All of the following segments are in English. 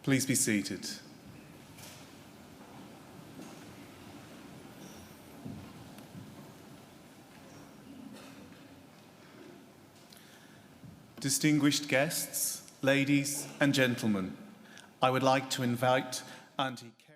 Please be seated. Distinguished guests, ladies and gentlemen, I would like to invite Auntie Kerry.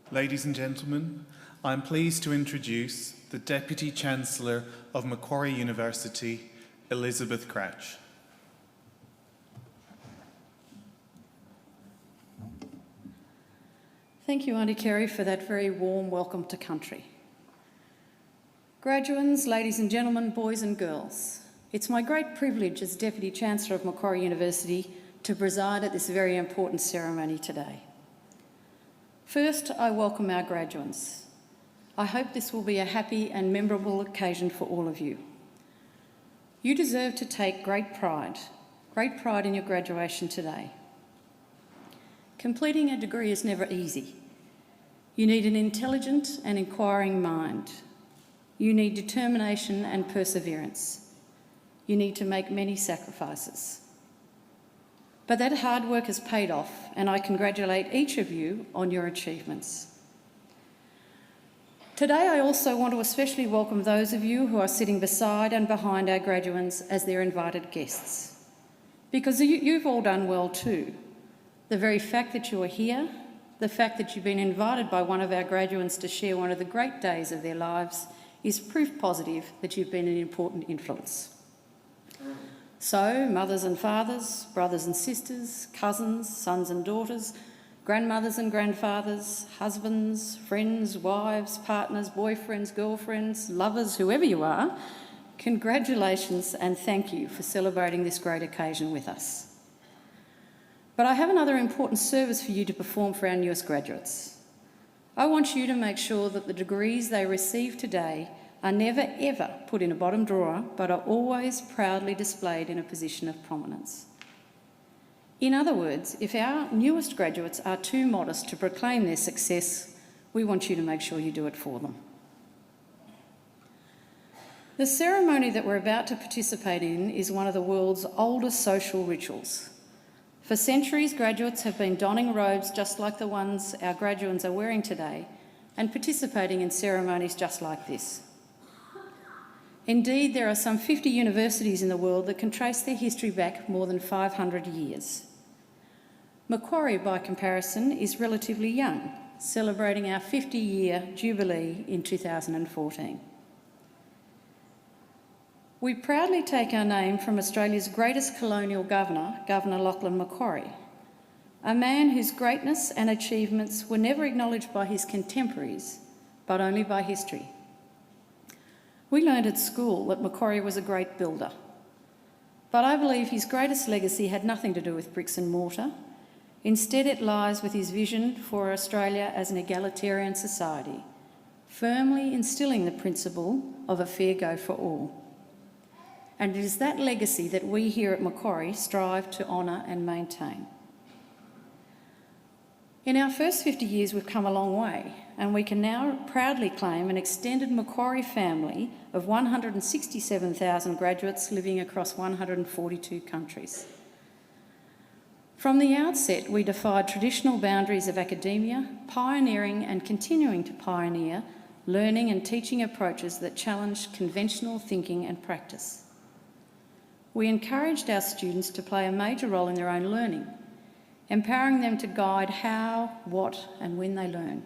Ladies and gentlemen, I am pleased to introduce the Deputy Chancellor of Macquarie University, Elizabeth Cratch. Thank you, Auntie Kerry, for that very warm welcome to country. Graduands, ladies and gentlemen, boys and girls, it's my great privilege as Deputy Chancellor of Macquarie University to preside at this very important ceremony today. First, I welcome our graduands. I hope this will be a happy and memorable occasion for all of you. You deserve to take great pride in your graduation today. Completing a degree is never easy. You need an intelligent and inquiring mind. You need determination and perseverance. You need to make many sacrifices. But that hard work has paid off, and I congratulate each of you on your achievements. Today, I also want to especially welcome those of you who are sitting beside and behind our graduands as their invited guests. Because you've all done well too. The very fact that you are here, the fact that you've been invited by one of our graduates to share one of the great days of their lives is proof positive that you've been an important influence. So, mothers and fathers, brothers and sisters, cousins, sons and daughters, grandmothers and grandfathers, husbands, friends, wives, partners, boyfriends, girlfriends, lovers, whoever you are, congratulations and thank you for celebrating this great occasion with us. But I have another important service for you to perform for our newest graduates. I want you to make sure that the degrees they receive today are never ever put in a bottom drawer, but are always proudly displayed in a position of prominence. In other words, if our newest graduates are too modest to proclaim their success, we want you to make sure you do it for them. The ceremony that we're about to participate in is one of the world's oldest social rituals. For centuries, graduates have been donning robes just like the ones our graduates are wearing today and participating in ceremonies just like this. Indeed, there are some 50 universities in the world that can trace their history back more than 500 years. Macquarie, by comparison, is relatively young, celebrating our 50-year jubilee in 2014. We proudly take our name from Australia's greatest colonial governor, Governor Lachlan Macquarie, a man whose greatness and achievements were never acknowledged by his contemporaries, but only by history. We learned at school that Macquarie was a great builder, but I believe his greatest legacy had nothing to do with bricks and mortar. Instead, it lies with his vision for Australia as an egalitarian society, firmly instilling the principle of a fair go for all. And it is that legacy that we here at Macquarie strive to honour and maintain. In our first 50 years, we've come a long way, and we can now proudly claim an extended Macquarie family of 167,000 graduates living across 142 countries. From the outset, we defied traditional boundaries of academia, pioneering and continuing to pioneer learning and teaching approaches that challenged conventional thinking and practice. We encouraged our students to play a major role in their own learning, empowering them to guide how, what, and when they learn.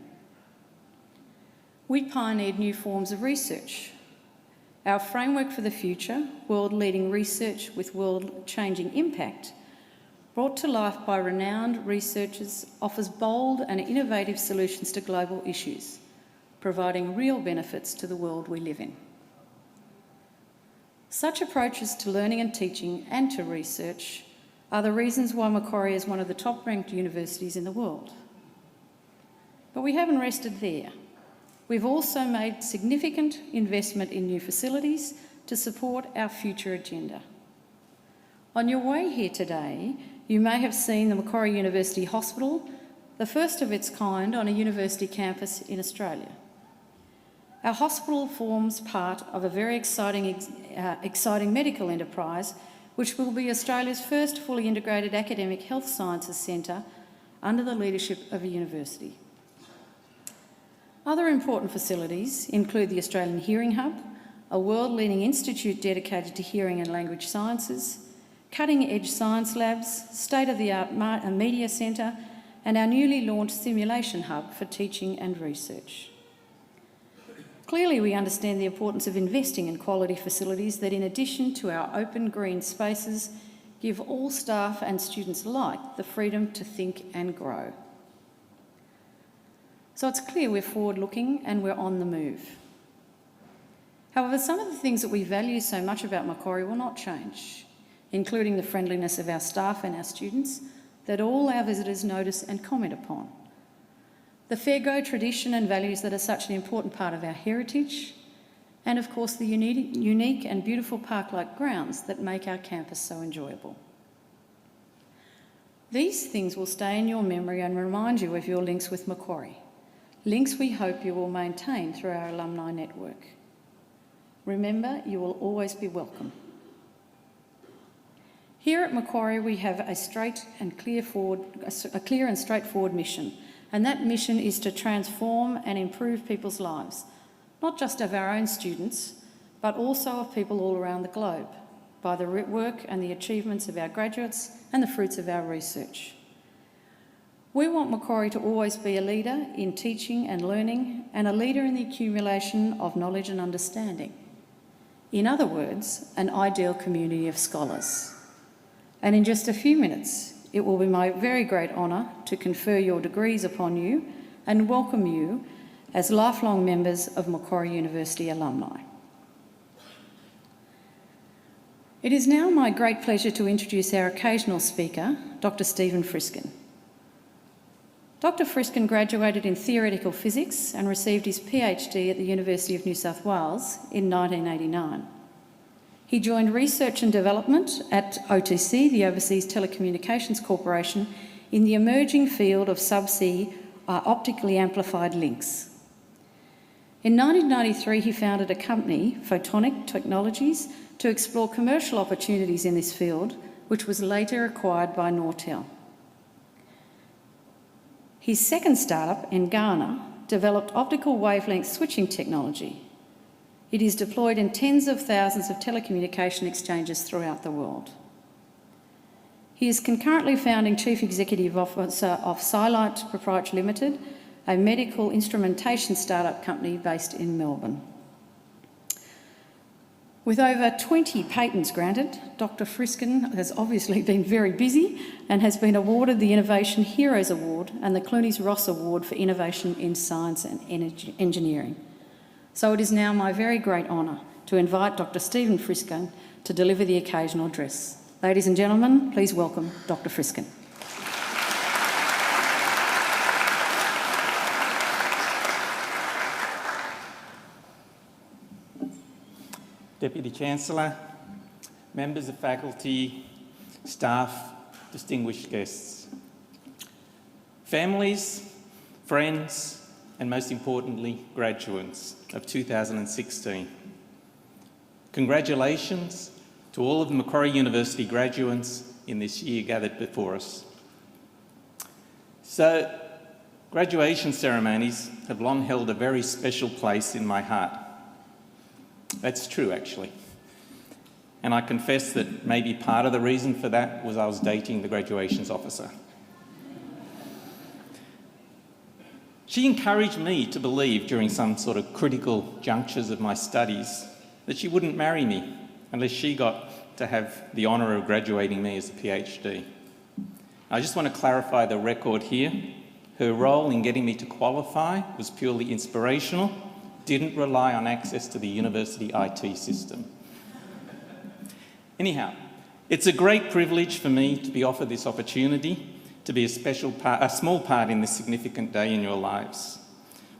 We pioneered new forms of research. Our framework for the future, world-leading research with world-changing impact, brought to life by renowned researchers, offers bold and innovative solutions to global issues, providing real benefits to the world we live in. Such approaches to learning and teaching and to research are the reasons why Macquarie is one of the top-ranked universities in the world. But we haven't rested there. We've also made significant investment in new facilities to support our future agenda. On your way here today, you may have seen the Macquarie University Hospital, the first of its kind on a university campus in Australia. Our hospital forms part of a very exciting medical enterprise, which will be Australia's first fully integrated academic health sciences centre under the leadership of a university. Other important facilities include the Australian Hearing Hub, a world-leading institute dedicated to hearing and language sciences, cutting-edge science labs, state-of-the-art media centre, and our newly launched simulation hub for teaching and research. Clearly, we understand the importance of investing in quality facilities that, in addition to our open green spaces, give all staff and students alike the freedom to think and grow. So it's clear we're forward-looking and we're on the move. However, some of the things that we value so much about Macquarie will not change, including the friendliness of our staff and our students that all our visitors notice and comment upon. The fair go tradition and values that are such an important part of our heritage, and of course the unique and beautiful park-like grounds that make our campus so enjoyable. These things will stay in your memory and remind you of your links with Macquarie, links we hope you will maintain through our alumni network. Remember, you will always be welcome. Here at Macquarie, we have a clear and straightforward mission, and that mission is to transform and improve people's lives, not just of our own students, but also of people all around the globe. by the work and the achievements of our graduates and the fruits of our research. We want Macquarie to always be a leader in teaching and learning and a leader in the accumulation of knowledge and understanding. In other words, an ideal community of scholars. And in just a few minutes, it will be my very great honour to confer your degrees upon you and welcome you as lifelong members of Macquarie University alumni. It is now my great pleasure to introduce our occasional speaker, Dr. Stephen Frisken. Dr. Frisken graduated in theoretical physics and received his PhD at the University of New South Wales in 1989. He joined research and development at OTC, the Overseas Telecommunications Corporation, in the emerging field of subsea optically amplified links. In 1993, he founded a company, Photonic Technologies, to explore commercial opportunities in this field, which was later acquired by Nortel. His second startup, in Ghana, developed optical wavelength switching technology. It is deployed in tens of thousands of telecommunication exchanges throughout the world. He is concurrently founding Chief Executive Officer of Silite Proprietary Limited, a medical instrumentation startup company based in Melbourne. With over 20 patents granted, Dr. Frisken has obviously been very busy and has been awarded the Innovation Heroes Award and the Clunies Ross Award for Innovation in Science and Engineering. So it is now my very great honour to invite Dr. Stephen Frisken to deliver the occasional address. Ladies and gentlemen, please welcome Dr. Frisken. Deputy Chancellor, members of faculty, staff, distinguished guests, families, friends, and most importantly, graduates of 2016. Congratulations to all of the Macquarie University graduates in this year gathered before us. So, graduation ceremonies have long held a very special place in my heart. That's true, actually. And I confess that maybe part of the reason for that was I was dating the graduations officer. She encouraged me to believe during some sort of critical junctures of my studies that she wouldn't marry me unless she got to have the honour of graduating me as a PhD. I just want to clarify the record here. Her role in getting me to qualify was purely inspirational, didn't rely on access to the university IT system. Anyhow, it's a great privilege for me to be offered this opportunity to be a small part in this significant day in your lives,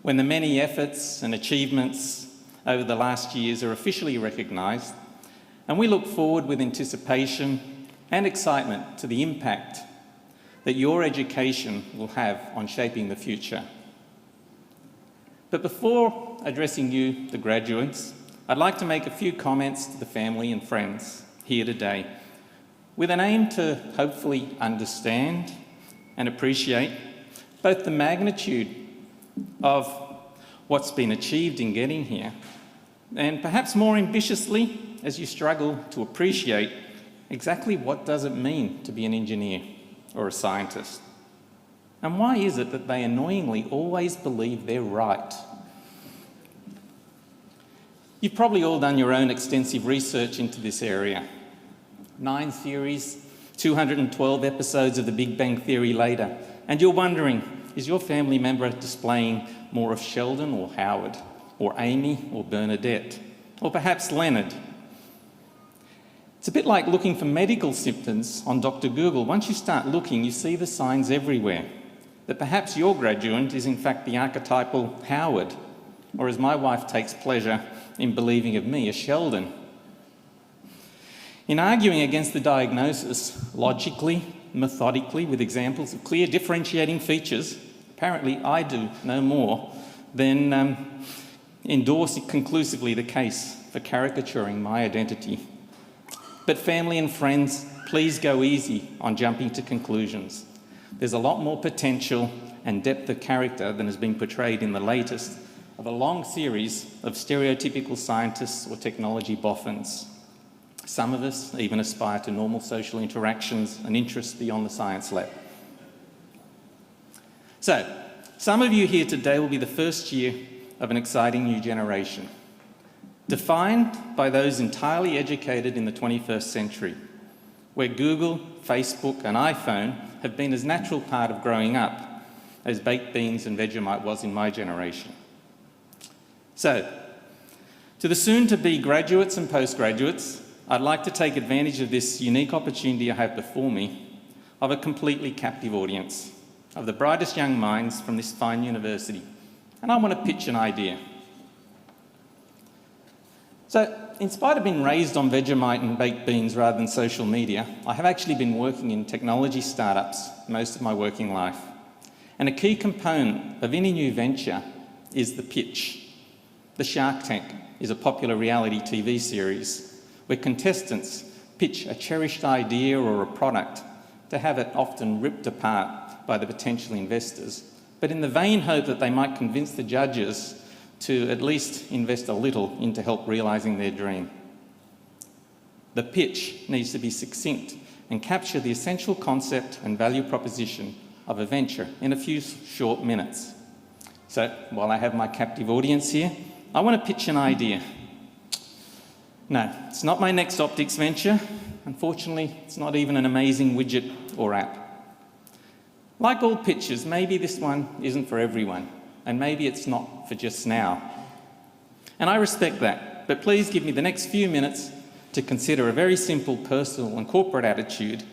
when the many efforts and achievements over the last years are officially recognised, and we look forward with anticipation and excitement to the impact that your education will have on shaping the future. But before addressing you, the graduates, I'd like to make a few comments to the family and friends here today, with an aim to hopefully understand and appreciate both the magnitude of what's been achieved in getting here, and perhaps more ambitiously, as you struggle to appreciate exactly what does it mean to be an engineer or a scientist. And why is it that they annoyingly always believe they're right? You've probably all done your own extensive research into this area. 9 theories, 212 episodes of the Big Bang Theory later, and you're wondering, is your family member displaying more of Sheldon or Howard, or Amy or Bernadette, or perhaps Leonard? It's a bit like looking for medical symptoms on Dr. Google. Once you start looking, you see the signs everywhere that perhaps your graduate is in fact the archetypal Howard, or as my wife takes pleasure in believing of me, a Sheldon. In arguing against the diagnosis logically, methodically, with examples of clear differentiating features, apparently I do no more than endorse conclusively the case for caricaturing my identity. But family and friends, please go easy on jumping to conclusions. There's a lot more potential and depth of character than has been portrayed in the latest of a long series of stereotypical scientists or technology boffins. Some of us even aspire to normal social interactions and interests beyond the science lab. So, some of you here today will be the first year of an exciting new generation, defined by those entirely educated in the 21st century, where Google, Facebook and iPhone have been as natural part of growing up as baked beans and Vegemite was in my generation. So, to the soon-to-be graduates and postgraduates, I'd like to take advantage of this unique opportunity I have before me of a completely captive audience, of the brightest young minds from this fine university, and I want to pitch an idea. So, in spite of being raised on Vegemite and baked beans rather than social media, I have actually been working in technology startups most of my working life. And a key component of any new venture is the pitch. The Shark Tank is a popular reality TV series where contestants pitch a cherished idea or a product to have it often ripped apart by the potential investors, but in the vain hope that they might convince the judges to at least invest a little into help realising their dream. The pitch needs to be succinct and capture the essential concept and value proposition of a venture in a few short minutes. So, while I have my captive audience here, I want to pitch an idea. No, it's not my next optics venture. Unfortunately, it's not even an amazing widget or app. Like all pitches, maybe this one isn't for everyone, and maybe it's not for just now. And I respect that, but please give me the next few minutes to consider a very simple personal and corporate attitude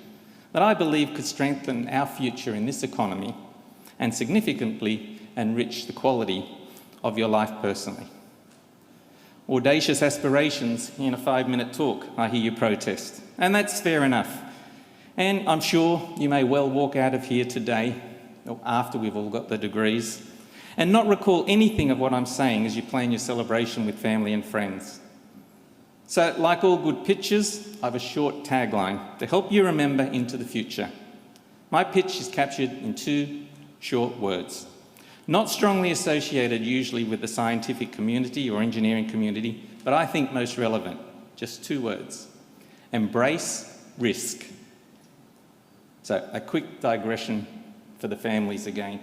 that I believe could strengthen our future in this economy and significantly enrich the quality of your life personally. Audacious aspirations in a 5-minute talk, I hear you protest, and that's fair enough. And I'm sure you may well walk out of here today, or after we've all got the degrees, and not recall anything of what I'm saying as you plan your celebration with family and friends. So, like all good pitches, I have a short tagline to help you remember into the future. My pitch is captured in 2 short words, not strongly associated usually with the scientific community or engineering community, but I think most relevant, just 2 words. Embrace risk. So, a quick digression for the families again,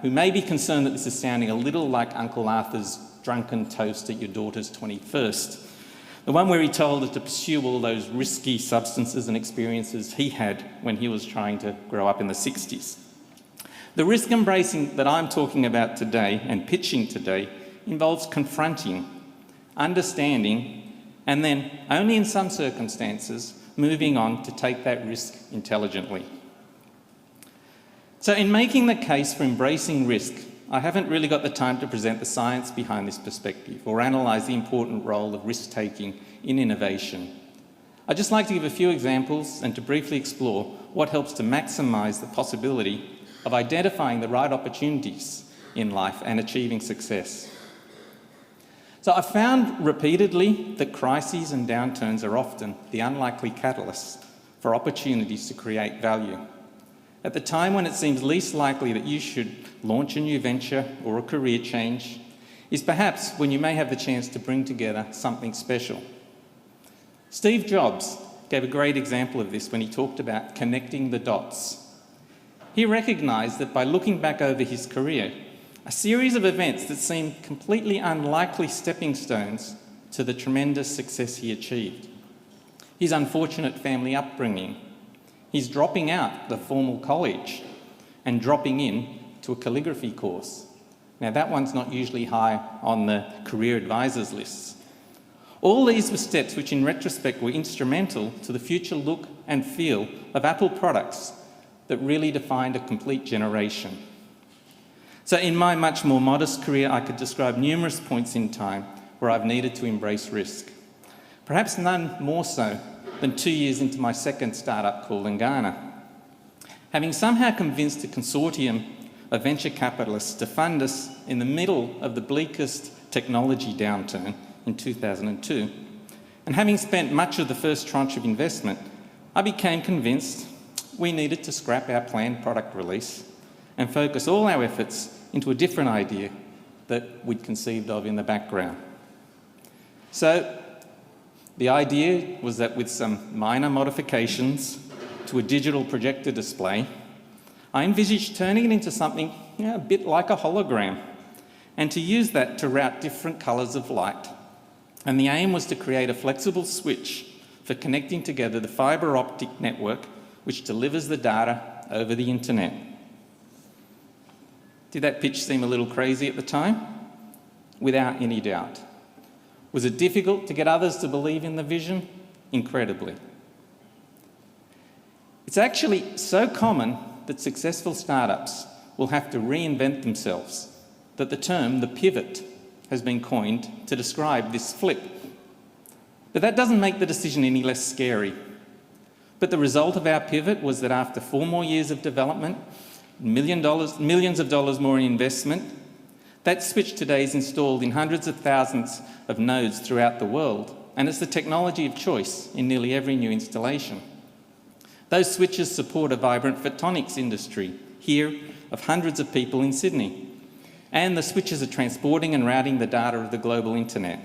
who may be concerned that this is sounding a little like Uncle Arthur's drunken toast at your daughter's 21st. The one where he told her to pursue all those risky substances and experiences he had when he was trying to grow up in the 60s. The risk embracing that I'm talking about today and pitching today involves confronting, understanding, and then, only in some circumstances, moving on to take that risk intelligently. So in making the case for embracing risk, I haven't really got the time to present the science behind this perspective or analyse the important role of risk-taking in innovation. I'd just like to give a few examples and to briefly explore what helps to maximise the possibility of identifying the right opportunities in life and achieving success. So I've found repeatedly that crises and downturns are often the unlikely catalysts for opportunities to create value. At the time when it seems least likely that you should launch a new venture or a career change is perhaps when you may have the chance to bring together something special. Steve Jobs gave a great example of this when he talked about connecting the dots. He recognised that by looking back over his career, a series of events that seemed completely unlikely stepping stones to the tremendous success he achieved. His unfortunate family upbringing, his dropping out the formal college and dropping in to a calligraphy course. Now that one's not usually high on the career advisors lists. All these were steps which in retrospect were instrumental to the future look and feel of Apple products that really defined a complete generation. So in my much more modest career, I could describe numerous points in time where I've needed to embrace risk. Perhaps none more so than 2 years into my second startup called Lingana. Having somehow convinced a consortium of venture capitalists to fund us in the middle of the bleakest technology downturn in 2002, and having spent much of the first tranche of investment, I became convinced we needed to scrap our planned product release and focus all our efforts into a different idea that we'd conceived of in the background. So, The idea was that with some minor modifications to a digital projector display, I envisaged turning it into something a bit like a hologram, and to use that to route different colours of light. And the aim was to create a flexible switch for connecting together the fibre optic network which delivers the data over the internet. Did that pitch seem a little crazy at the time? Without any doubt. Was it difficult to get others to believe in the vision? Incredibly. It's actually so common that successful startups will have to reinvent themselves that the term, the pivot, has been coined to describe this flip. But that doesn't make the decision any less scary. But the result of our pivot was that after 4 more years of development, millions of dollars more in investment, that switch today is installed in hundreds of thousands of nodes throughout the world, and it's the technology of choice in nearly every new installation. Those switches support a vibrant photonics industry, here of hundreds of people in Sydney. And the switches are transporting and routing the data of the global internet.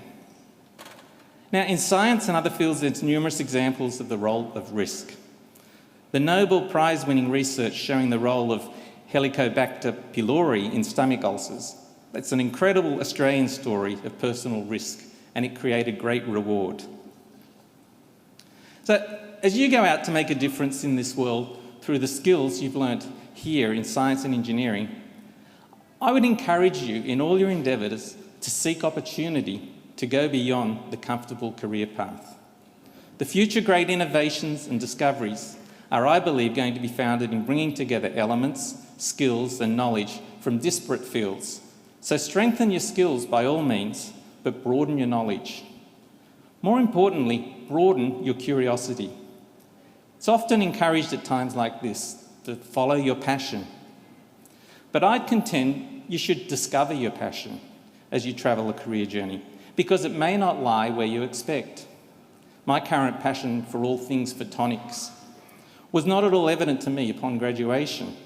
Now, in science and other fields, there's numerous examples of the role of risk. The Nobel Prize-winning research showing the role of Helicobacter pylori in stomach ulcers. That's an incredible Australian story of personal risk, and it created great reward. So, as you go out to make a difference in this world through the skills you've learnt here in science and engineering, I would encourage you in all your endeavours to seek opportunity to go beyond the comfortable career path. The future great innovations and discoveries are, I believe, going to be founded in bringing together elements, skills and knowledge from disparate fields. So strengthen your skills by all means, but broaden your knowledge. More importantly, broaden your curiosity. It's often encouraged at times like this to follow your passion. But I'd contend you should discover your passion as you travel a career journey, because it may not lie where you expect. My current passion for all things photonics was not at all evident to me upon graduation.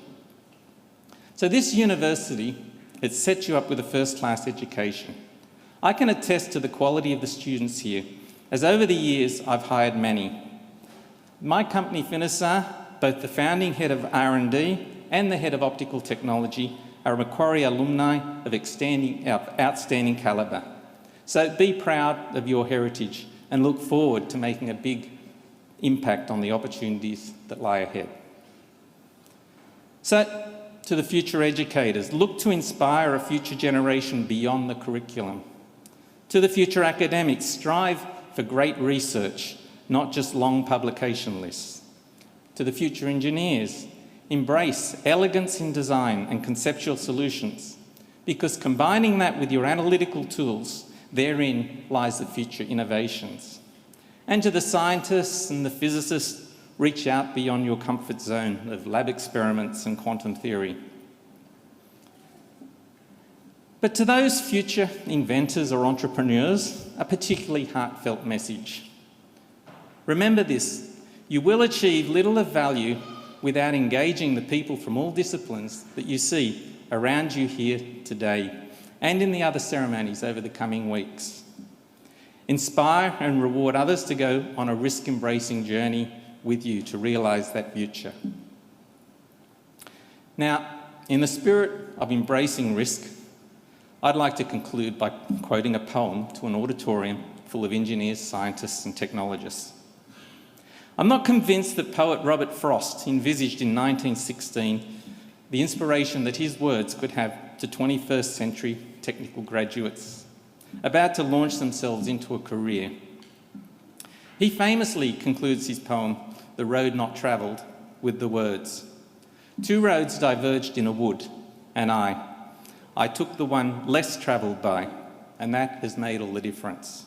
So this university, it sets you up with a first-class education. I can attest to the quality of the students here, as over the years I've hired many. My company, Finisar, both the founding head of R&D and the head of optical technology are Macquarie alumni of outstanding calibre. So be proud of your heritage and look forward to making a big impact on the opportunities that lie ahead. So, to the future educators, look to inspire a future generation beyond the curriculum. To the future academics, strive for great research, not just long publication lists. To the future engineers, embrace elegance in design and conceptual solutions, because combining that with your analytical tools, therein lies the future innovations. And to the scientists and the physicists, reach out beyond your comfort zone of lab experiments and quantum theory. But to those future inventors or entrepreneurs, a particularly heartfelt message. Remember this, you will achieve little of value without engaging the people from all disciplines that you see around you here today and in the other ceremonies over the coming weeks. Inspire and reward others to go on a risk-embracing journey with you to realise that future. Now, in the spirit of embracing risk, I'd like to conclude by quoting a poem to an auditorium full of engineers, scientists and technologists. I'm not convinced that poet Robert Frost envisaged in 1916 the inspiration that his words could have to 21st century technical graduates about to launch themselves into a career. He famously concludes his poem, The Road Not Travelled, with the words, "Two roads diverged in a wood, and I took the one less travelled by, and that has made all the difference."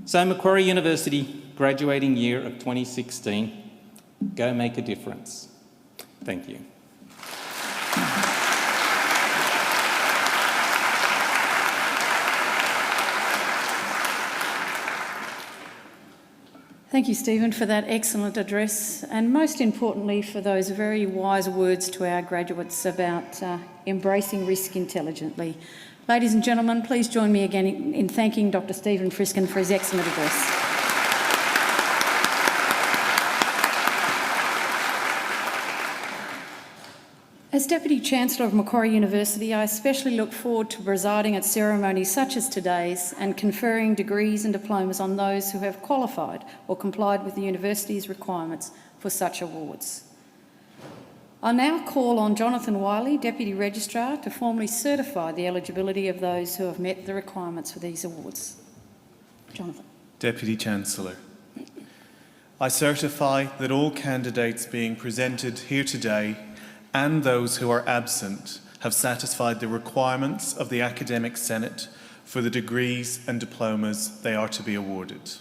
So Macquarie University, graduating year of 2016, go make a difference. Thank you. Thank you, Stephen, for that excellent address, and most importantly for those very wise words to our graduates about embracing risk intelligently. Ladies and gentlemen, please join me again in thanking Dr. Stephen Friskin for his excellent address. As Deputy Chancellor of Macquarie University, I especially look forward to presiding at ceremonies such as today's and conferring degrees and diplomas on those who have qualified or complied with the university's requirements for such awards. I now call on Jonathan Wiley, Deputy Registrar, to formally certify the eligibility of those who have met the requirements for these awards. Jonathan. Deputy Chancellor, I certify that all candidates being presented here today and those who are absent have satisfied the requirements of the Academic Senate for the degrees and diplomas they are to be awarded.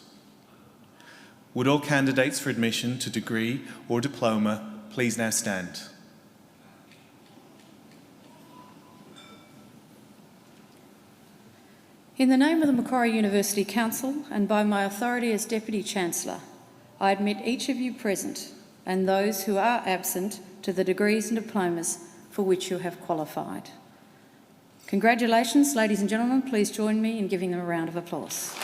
Would all candidates for admission to degree or diploma please now stand? In the name of the Macquarie University Council and by my authority as Deputy Chancellor, I admit each of you present and those who are absent to the degrees and diplomas for which you have qualified. Congratulations, ladies and gentlemen. Please join me in giving them a round of applause.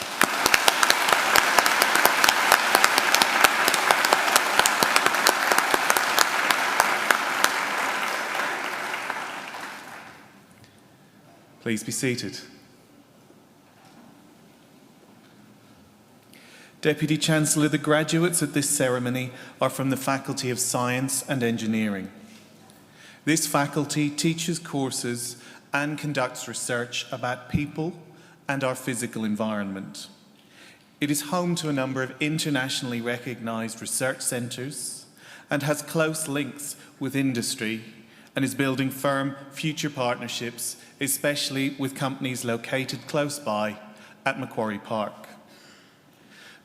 Please be seated. Deputy Chancellor, the graduates at this ceremony are from the Faculty of Science and Engineering. This faculty teaches courses and conducts research about people and our physical environment. It is home to a number of internationally recognised research centres and has close links with industry and is building firm future partnerships, especially with companies located close by at Macquarie Park.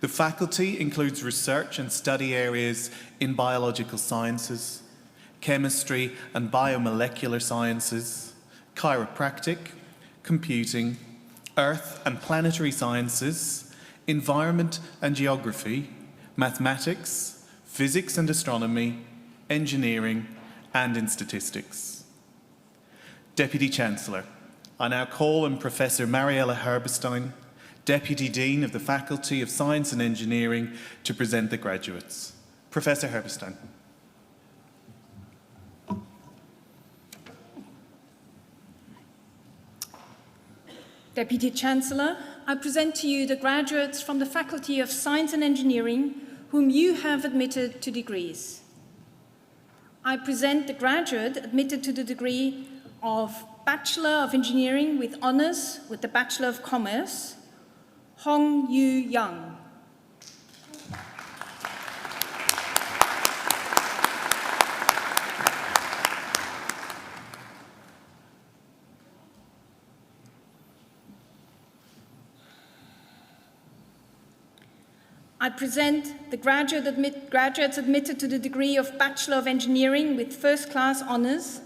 The faculty includes research and study areas in biological sciences, chemistry and biomolecular sciences, chiropractic, computing, earth and planetary sciences, environment and geography, mathematics, physics and astronomy, engineering, and in statistics. Deputy Chancellor, I now call on Professor Mariella Herberstein, Deputy Dean of the Faculty of Science and Engineering, to present the graduates. Professor Herberstein. Deputy Chancellor, I present to you the graduates from the Faculty of Science and Engineering whom you have admitted to degrees. I present the graduate admitted to the degree of Bachelor of Engineering with Honours with the Bachelor of Commerce, Hong Yu Yang. I present the graduates admitted to the degree of Bachelor of Engineering with First Class Honours,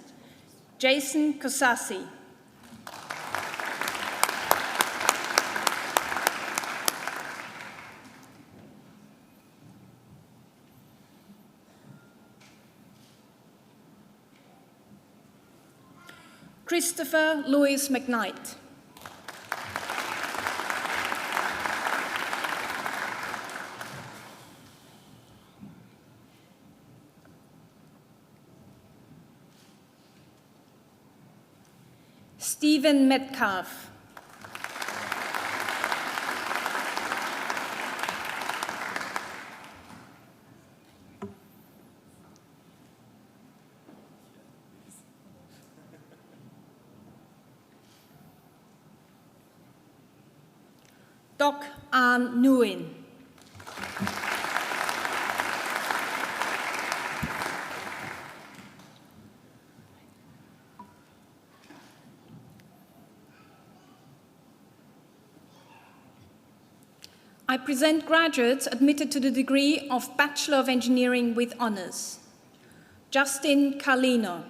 Jason Kosasi. Christopher Louis McKnight. Stephen Metcalf. Doc An Nguyen. I present graduates admitted to the degree of Bachelor of Engineering with Honours. Justin Carlino.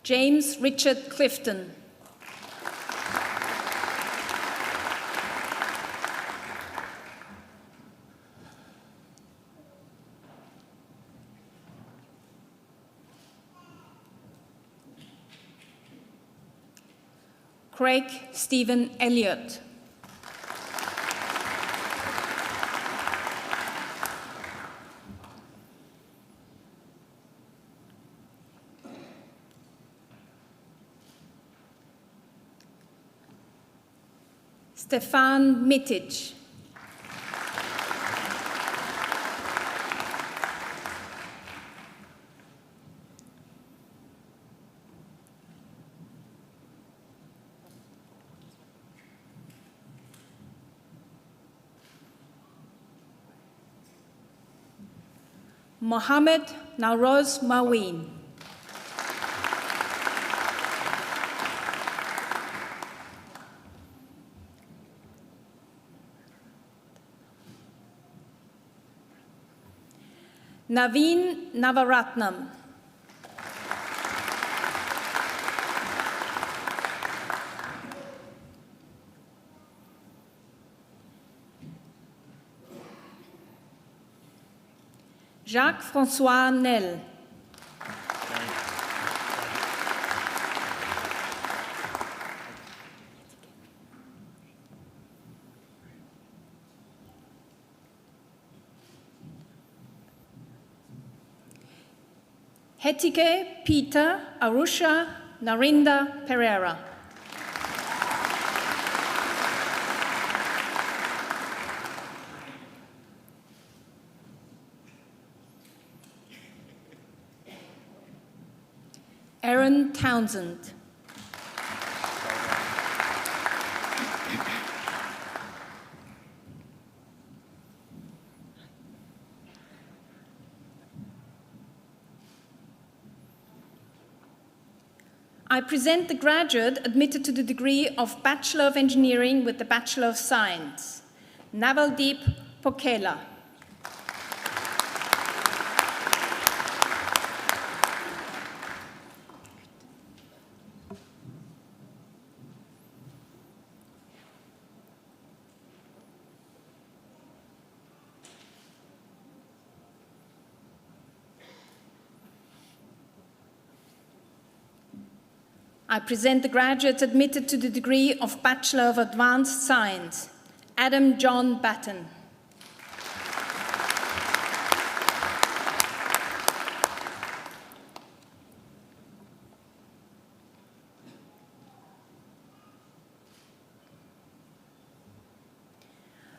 James Richard Clifton. Craig Stephen Elliott. Stefan Mitic. Mohammed Nawroz Maween. Naveen Navaratnam. Jacques-François Nel. Hetike Peter Arusha Narinda Pereira. Aaron Townsend. I present the graduate admitted to the degree of Bachelor of Engineering with the Bachelor of Science, Navaldeep Pokela. I present the graduates admitted to the degree of Bachelor of Advanced Science, Adam John Batten.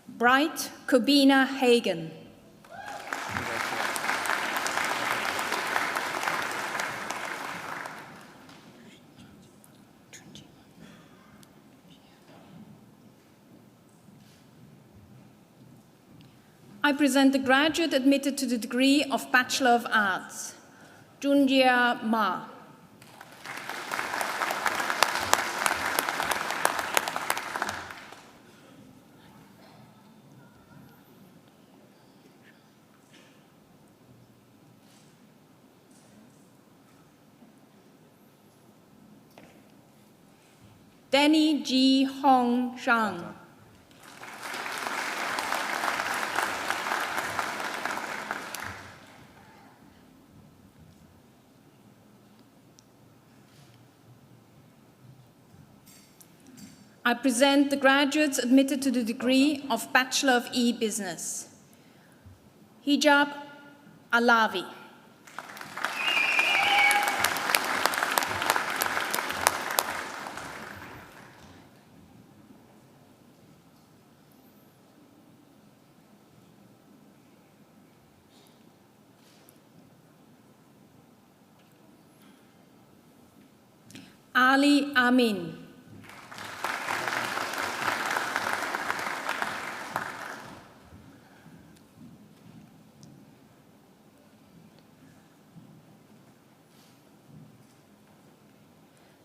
Bright Kobina Hagen. I present the graduate admitted to the degree of Bachelor of Arts, Junjia Ma. Danny Ji Hong Zhang. I present the graduates admitted to the degree of Bachelor of E-Business, Hijab Alavi. Ali Amin.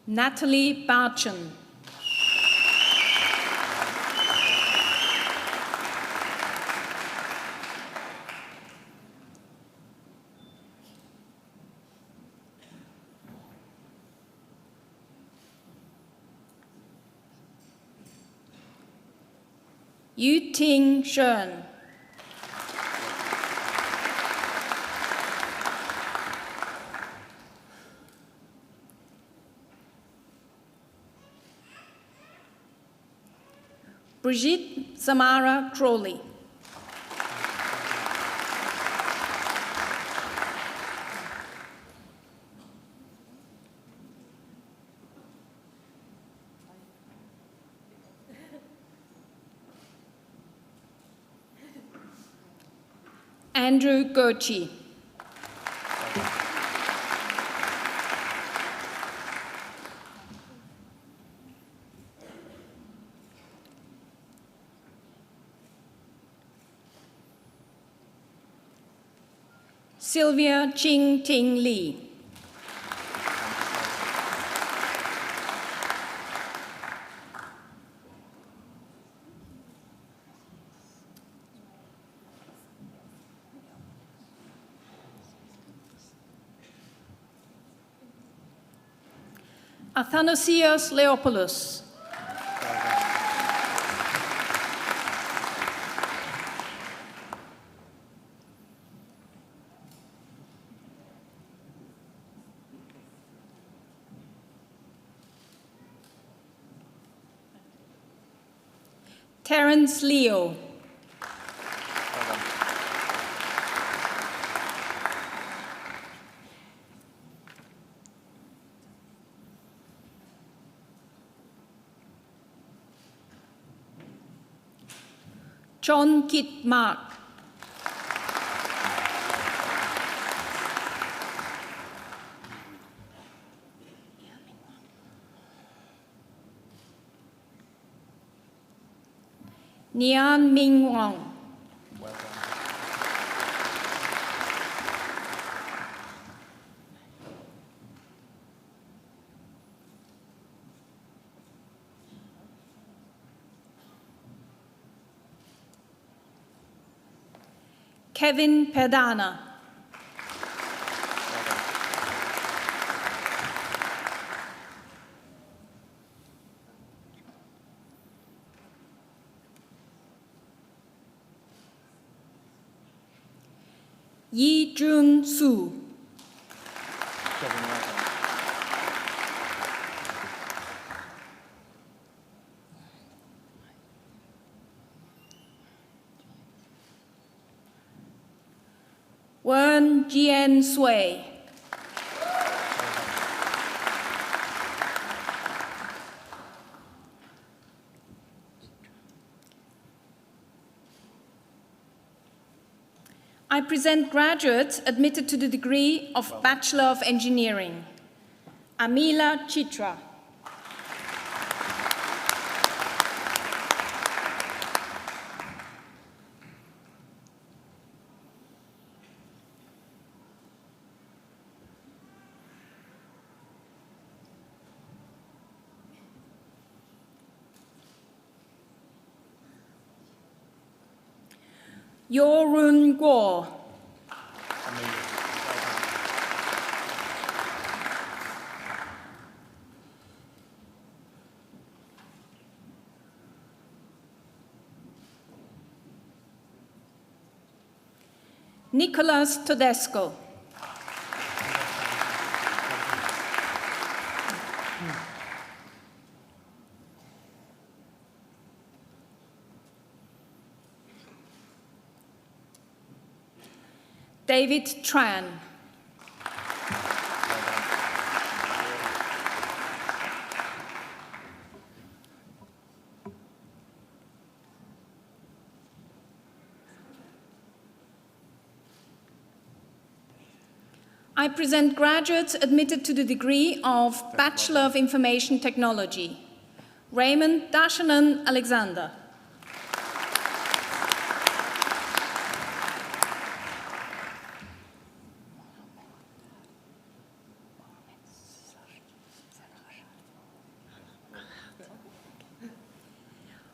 Natalie Barchen. Yu Ting Shern. Brigitte Samara Crowley. Andrew Gochi. Sylvia Ching Ting Lee. Athanasios Leopoulos. Terence Leo. John Kit Mark. Nian Ming Wong. Kevin Perdana. Yi Jun Su. Wen Jian Sui. I present graduates admitted to the degree of Bachelor of Engineering. Amila Chitra. Yorun Guo. Nicholas Tedesco. David Tran. I present graduates admitted to the degree of Bachelor of Information Technology. Raymond Dashanan Alexander.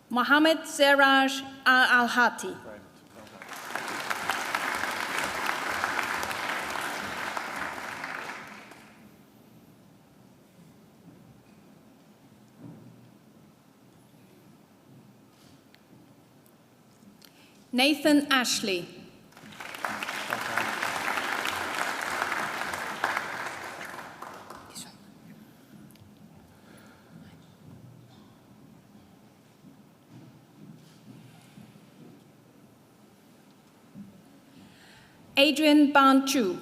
Mohammed Seraj Al-Hati. Nathan Ashley. Adrian Ban-Chu.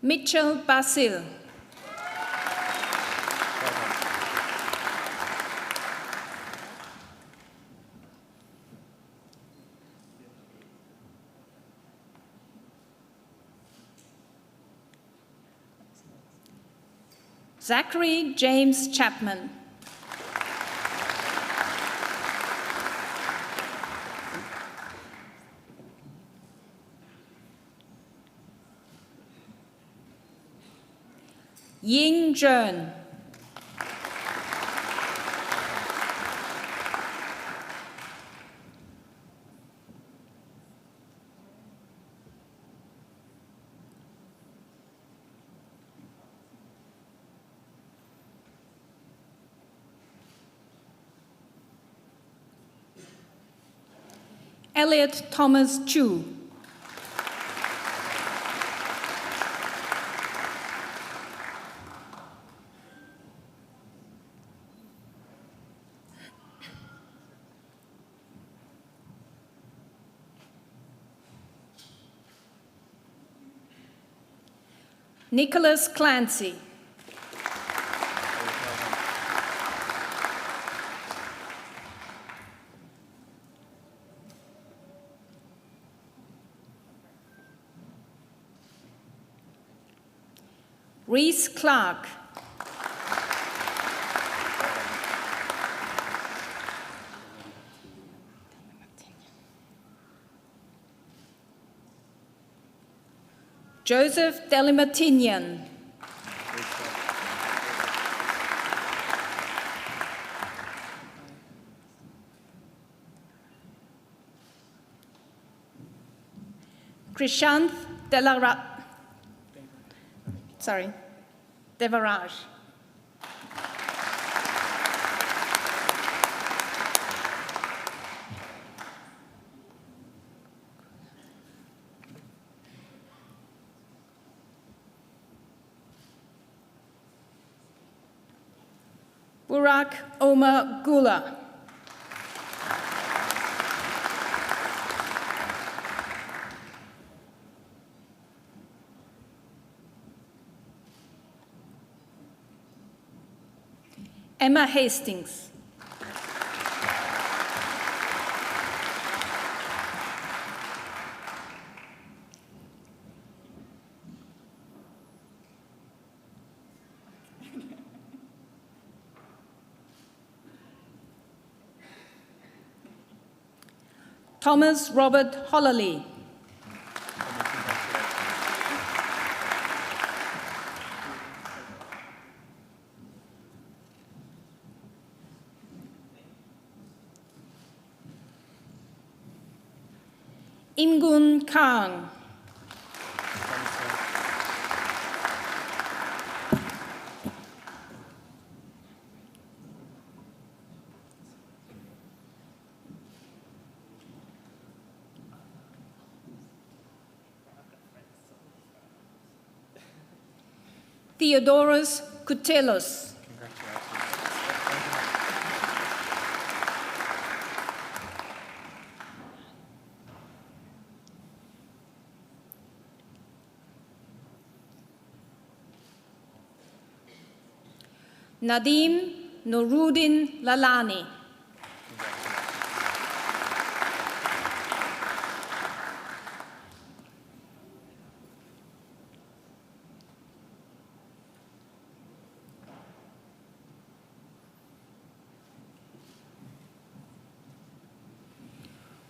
Mitchell Basil. Zachary James Chapman. Ying Zhern. Elliot Thomas Chu. Nicholas Clancy. Reese Clark. Joseph Delimatinian. Krishanth Devaraj. Burak Omar Gula. Emma Hastings. Thomas Robert Hollerley. Imgun Kang. Theodoros Koutelos. Nadim Nuruddin Lalani.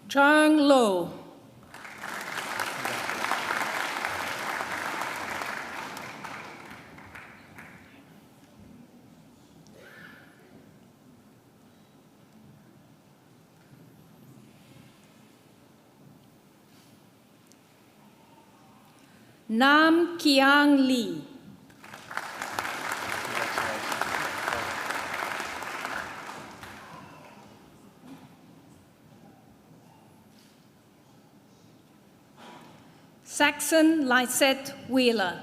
Chang Lo. Nam Kiang Lee. Saxon Lysette Wheeler.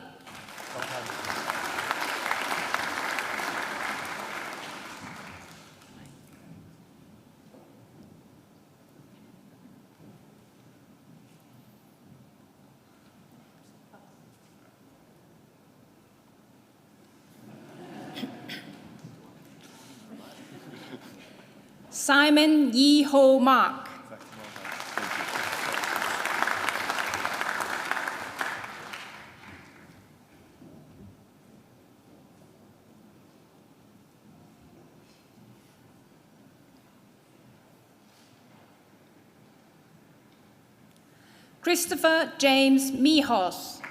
Simon Yi Ho Mark. Christopher James Mihos.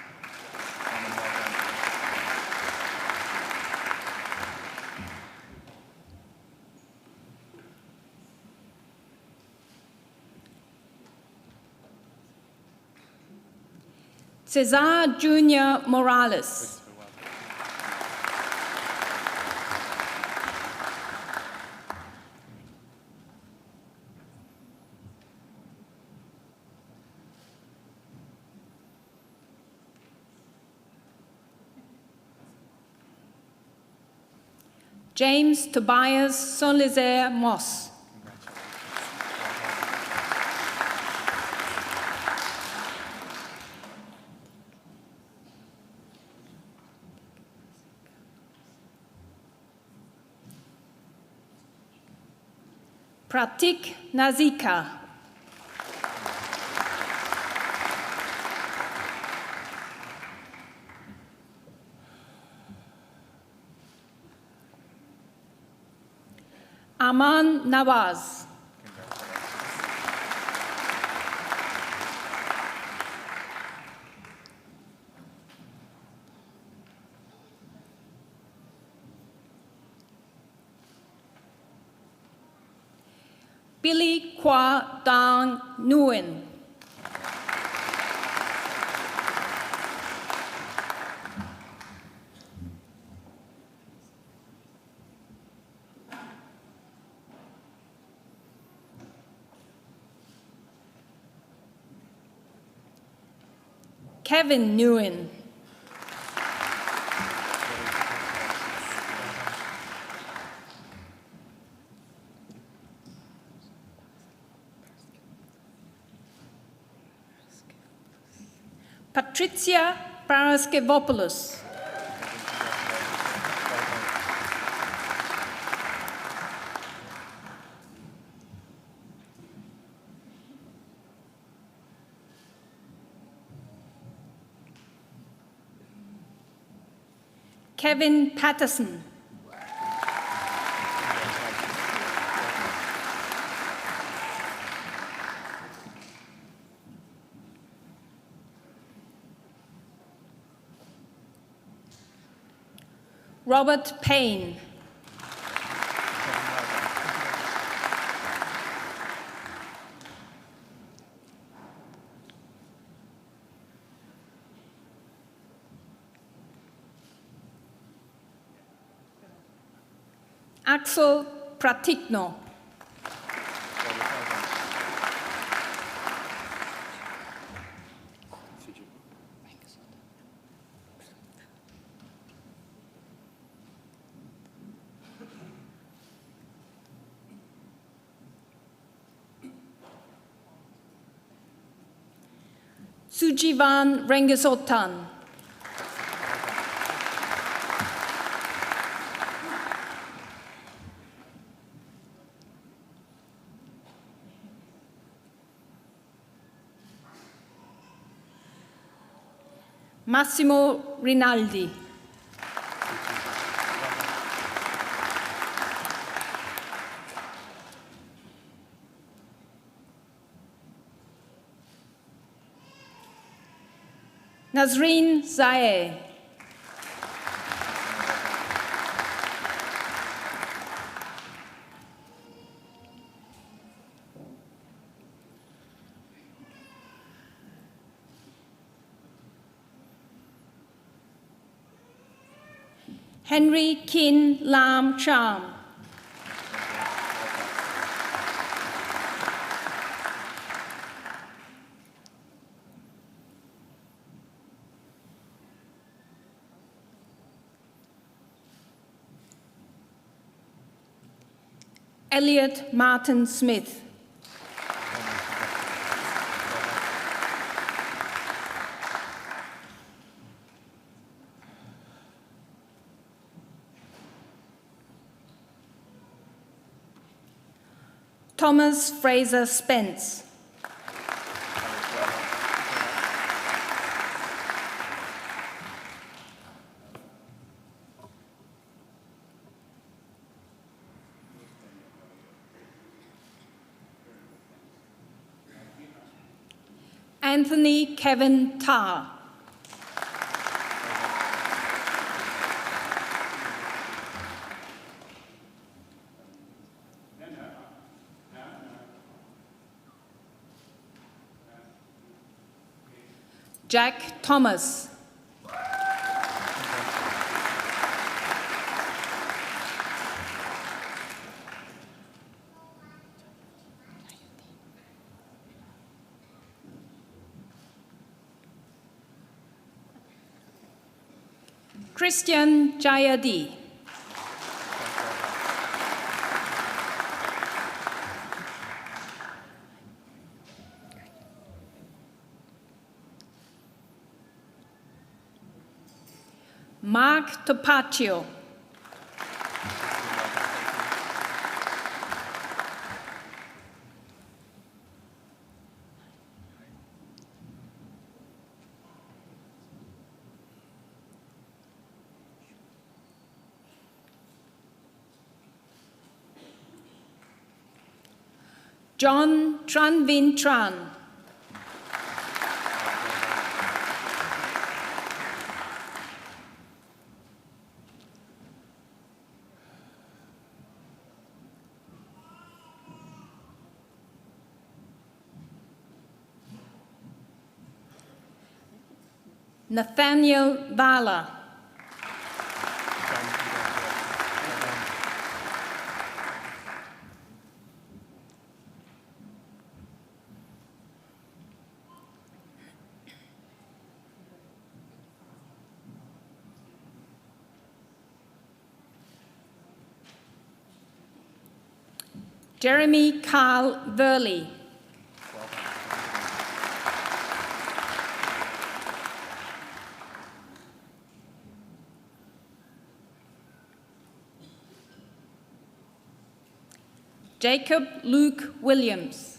Cesar Junior Morales. James Tobias Solizer Moss. Pratik Nazika. Aman Nawaz. Billy Kwa Dang Nguyen. Kevin Nguyen. Patricia Paraskevopoulos. Kevin Patterson. Robert Payne. Axel Pratikno. Sujivan Rengesotan. Massimo Rinaldi. Nazreen Zaeh. Henry Kin Lam Cham. Elliot Martin Smith. Thomas Fraser Spence. Anthony Kevin Tarr. Jack Thomas. Christian Jayadi. Mark Topaccio. John Tranvin Tran. Nathaniel Vala. Jeremy Carl Verley. Jacob Luke Williams.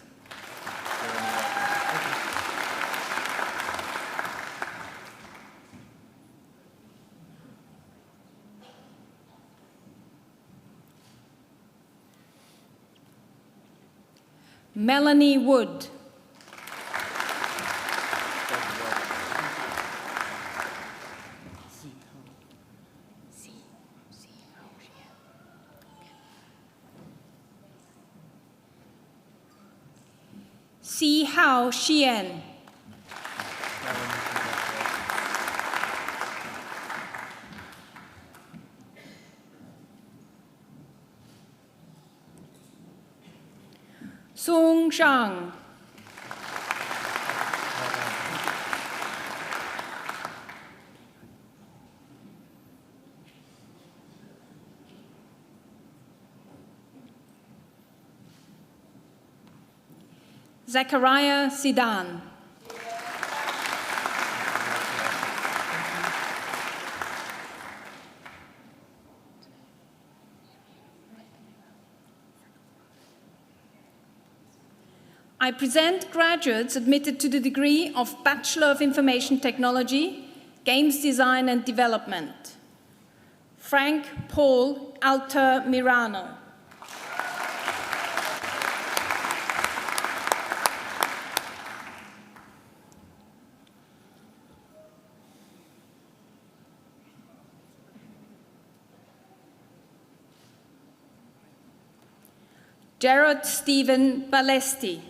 Melanie Wood. Si Hao Xian. Sung Shang. Zachariah Sidan. I present graduates admitted to the degree of Bachelor of Information Technology, Games Design and Development. Frank Paul Altamirano. Gerard Stephen Balesti.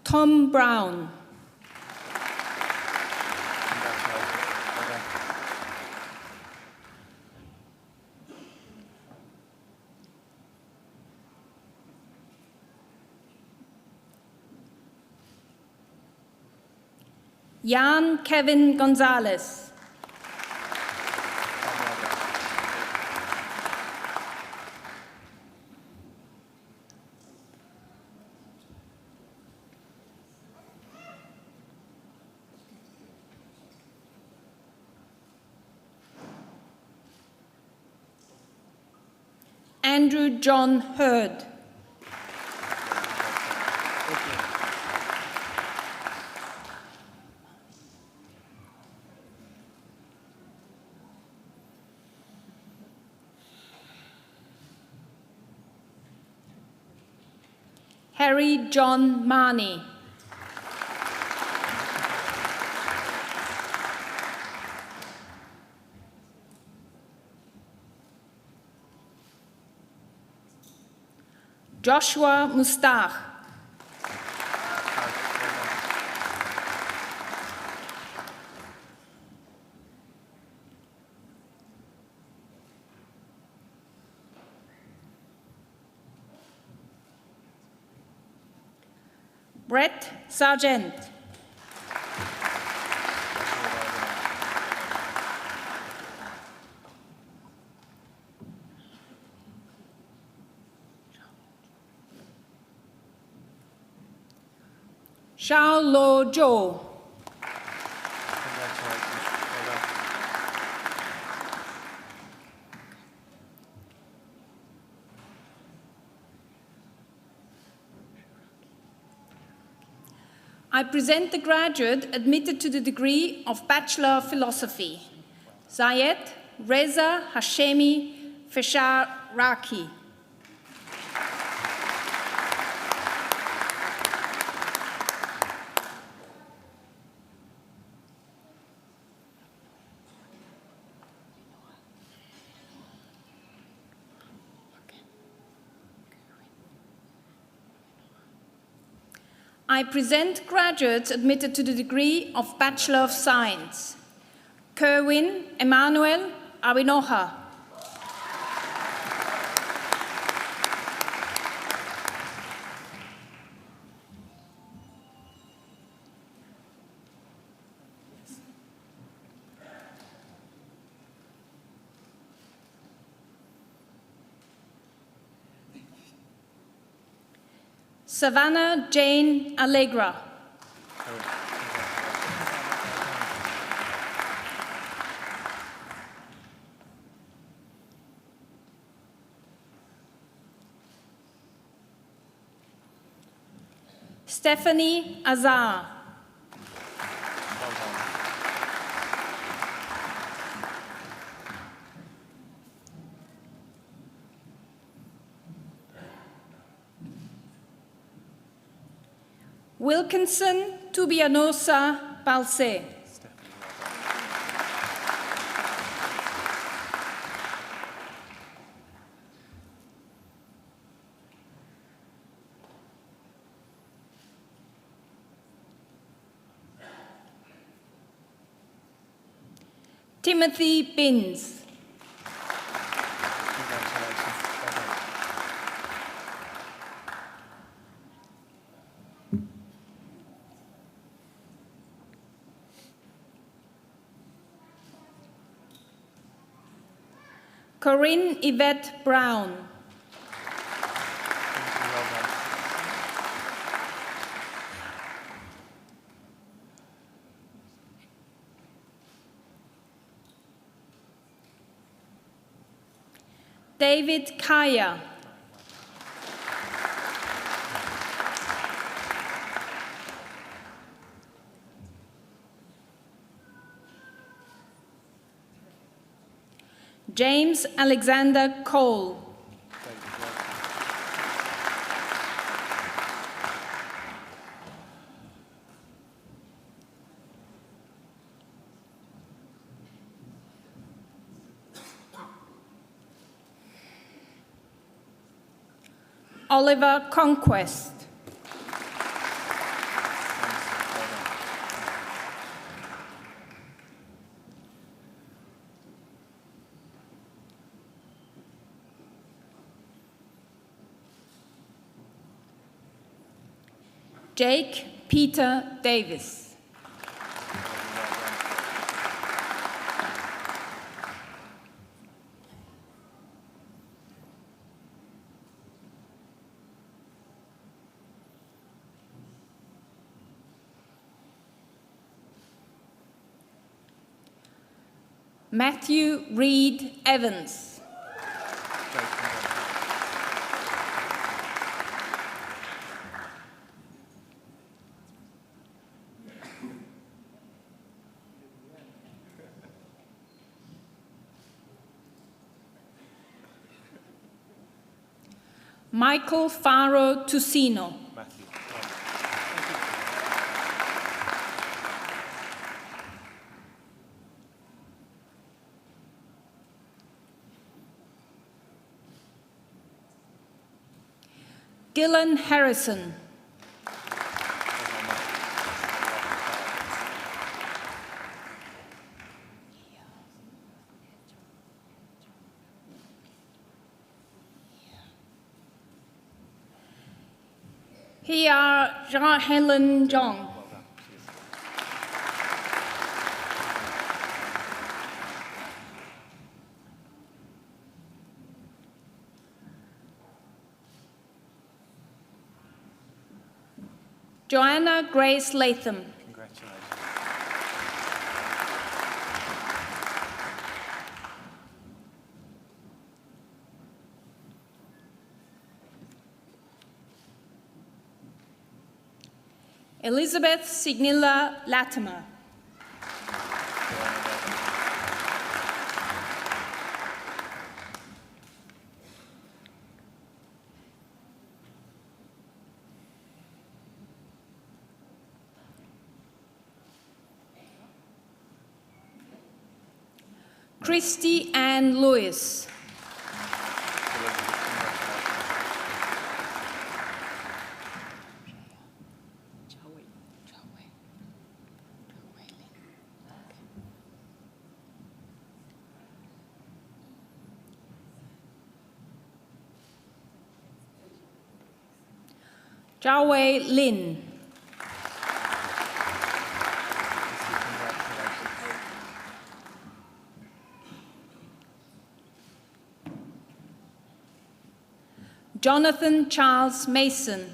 Tom Brown. Jan Kevin Gonzalez. Andrew John Hurd. Harry John Marnie. Joshua Mustach. Brett Sargent. Shao Lo Zhou. I present the graduate admitted to the degree of Bachelor of Philosophy, Zayed Reza Hashemi Fesharaki. I present graduates admitted to the degree of Bachelor of Science, Kerwin Emmanuel Awinoha. Savannah Jane Allegra. Stephanie Azar. Wilkinson Tubianosa Balse. Timothy Binns. Corinne Yvette Brown. David Kaya. James Alexander Cole. Oliver Conquest. Jake Peter Davis. Matthew Reed Evans. Michael Faro Tusino. Matthew. Dylan Harrison. Hia Helen Jong. Joanna Grace Latham. Congratulations. Elizabeth Signilla Latimer. Christy Ann Lewis. Zhao Wei Lin. Jonathan Charles Mason.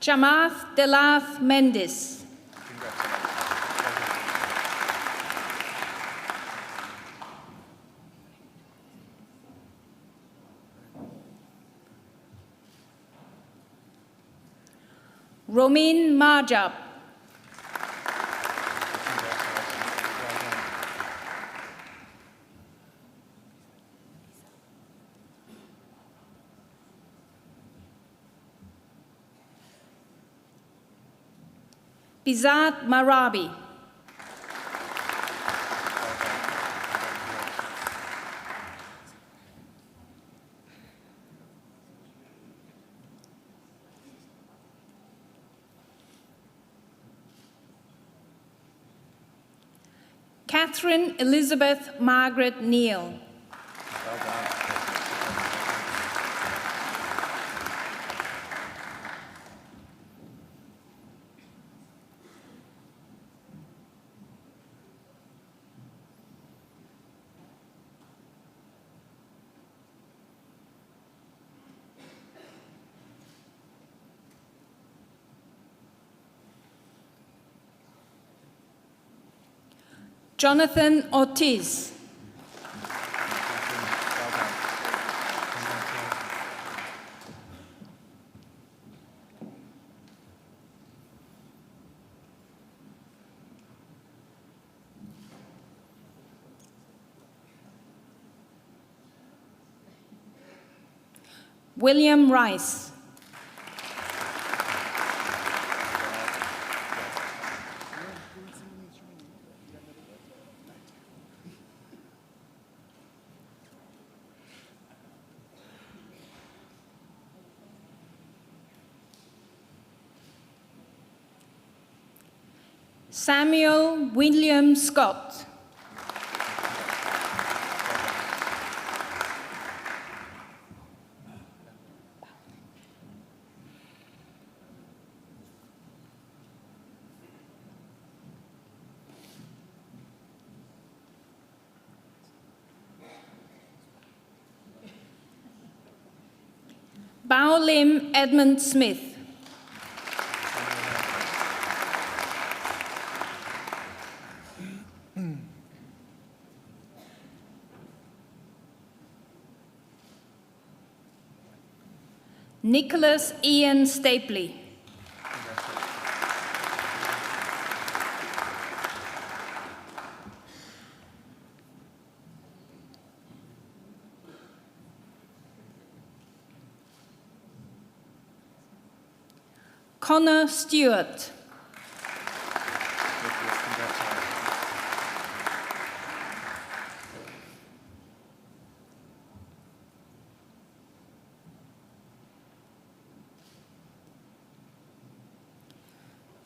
Chamath Delath Mendes. Romin Majab. Bizat Marabi. Catherine Elizabeth Margaret Neal. Jonathan Ortiz. William Rice. Samuel William Scott. Bao Lim Edmund Smith. Nicholas Ian Stapley. Connor Stewart.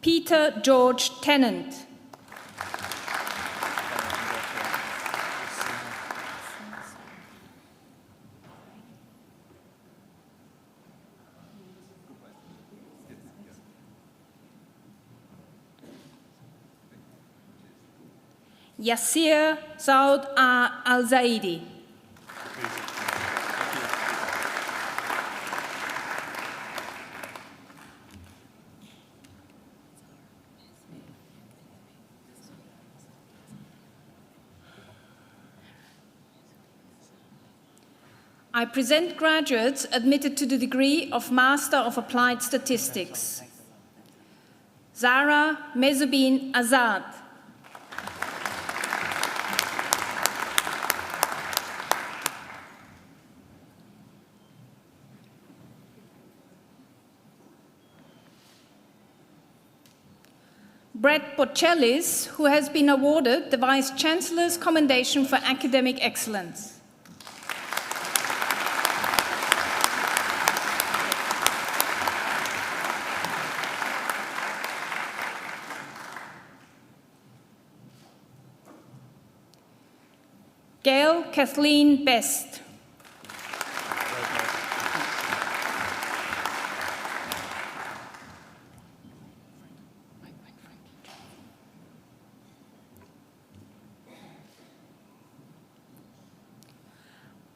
Peter George Tennant. Yassir Saud Al-Zaidi. I present graduates admitted to the degree of Master of Applied Statistics. Zara Mezubin Azad. Brett Bocellis, who has been awarded the Vice-Chancellor's Commendation for Academic Excellence. Gail Kathleen Best.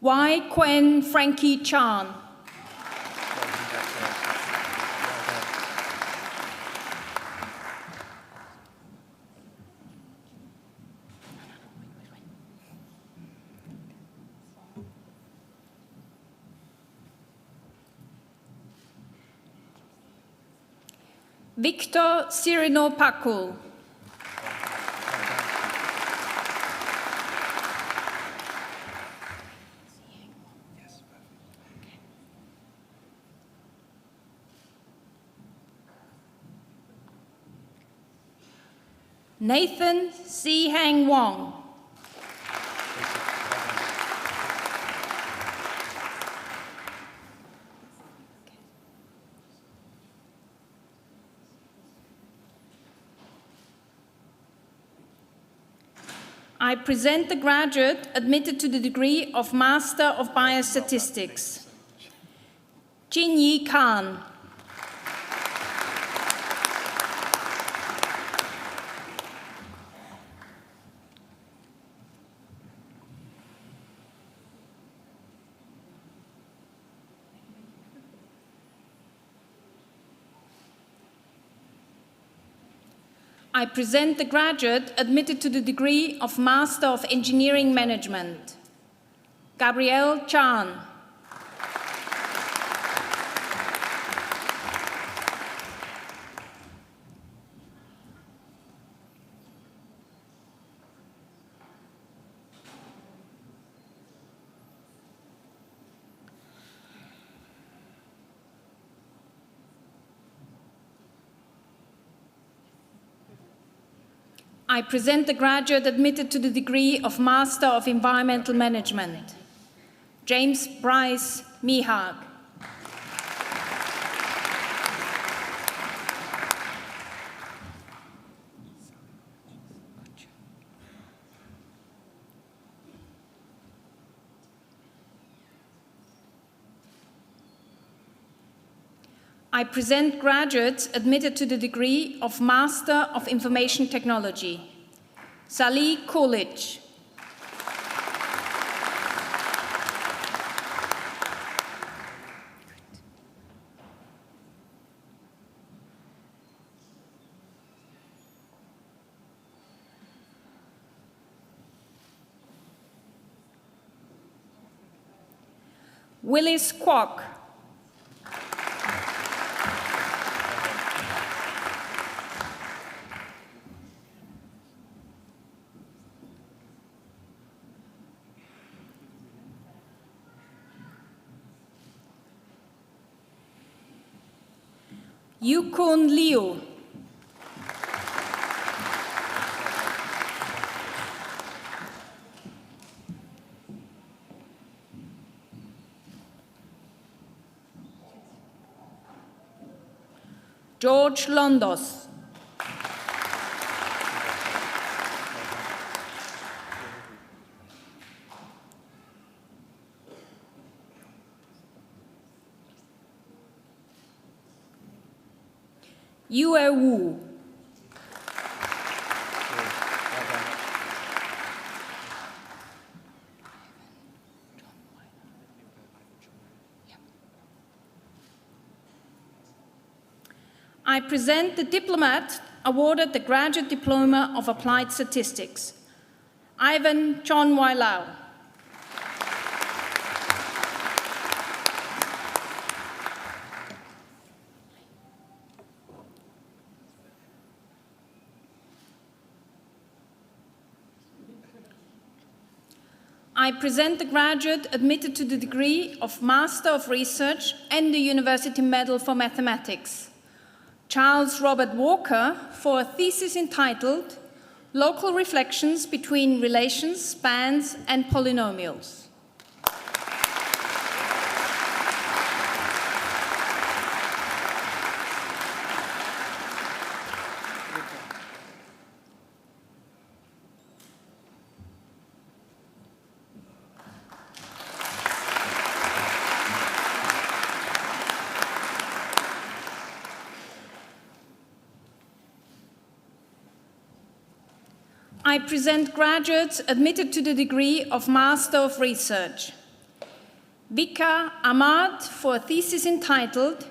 Wai Quen Frankie Chan. Victor Sirino-Pakul. Nathan Si-Hang Wong. I present the graduate admitted to the degree of Master of Biostatistics. Jin Yi Khan. I present the graduate admitted to the degree of Master of Engineering Management. Gabrielle Chan. I present the graduate admitted to the degree of Master of Environmental Management. James Bryce Mihag. I present graduates admitted to the degree of Master of Information Technology. Sally Coolidge. Willis Kwok. Yukun Liu. George Londos. Yue Wu. I present the diplomat awarded the Graduate Diploma of Applied Statistics, Ivan John Wai Lau. I present the graduate admitted to the degree of Master of Research and the University Medal for Mathematics, Charles Robert Walker, for a thesis entitled Local Reflections Between Relations, Spans, and Polynomials. I present graduates admitted to the degree of Master of Research. Vika Ahmad, for a thesis entitled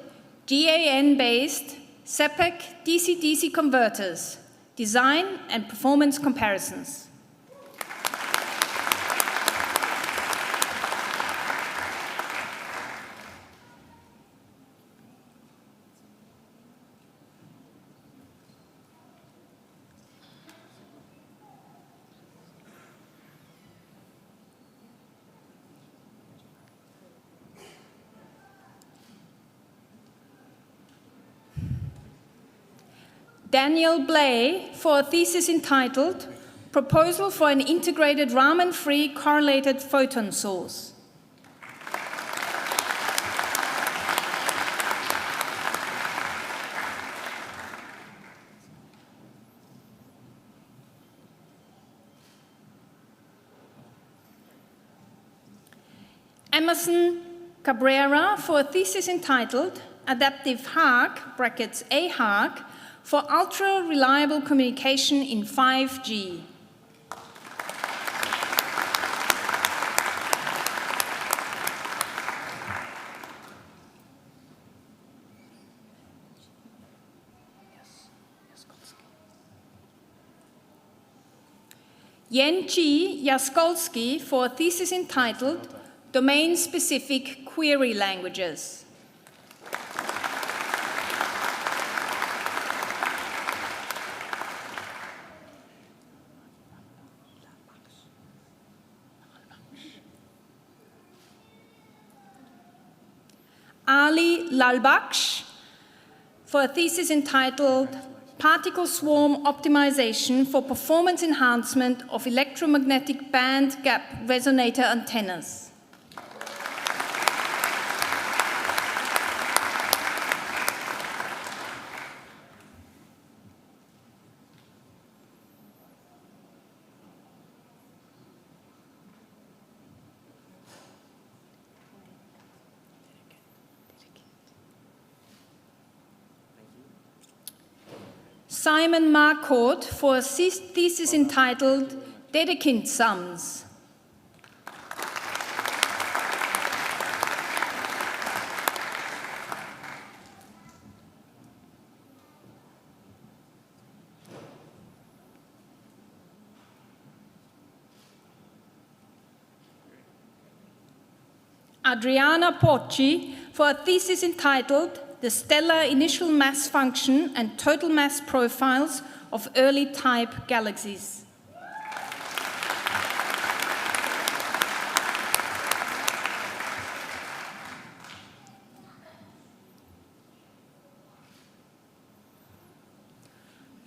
GAN-based SEPEC DC-DC Converters, Design and Performance Comparisons. Daniel Blay, for a thesis entitled Proposal for an Integrated Raman-Free Correlated Photon Source. Emerson Cabrera, for a thesis entitled Adaptive HARC, brackets AHARC, for ultra-reliable communication in 5G. Yenchi Jaskolski, for a thesis entitled Domain-Specific Query Languages. Ali Lalbaksh, for a thesis entitled Particle Swarm Optimization for Performance Enhancement of Electromagnetic Band Gap Resonator Antennas. Simon Marcourt, for a thesis entitled Dedekind Sums. Adriana Porci for a thesis entitled The Stellar Initial Mass Function and Total Mass Profiles of Early Type Galaxies.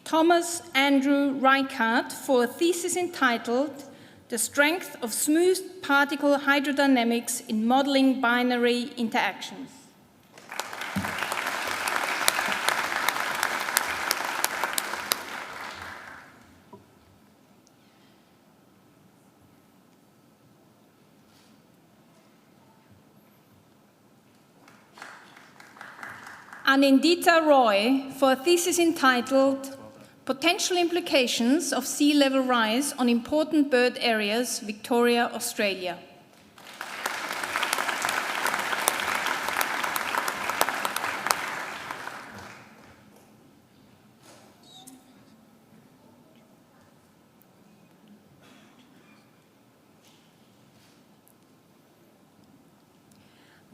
Thomas Andrew Reichart for a thesis entitled The Strength of Smooth Particle Hydrodynamics in Modeling Binary Interactions. Anindita Roy for a thesis entitled Potential Implications of Sea Level Rise on Important Bird Areas, Victoria, Australia.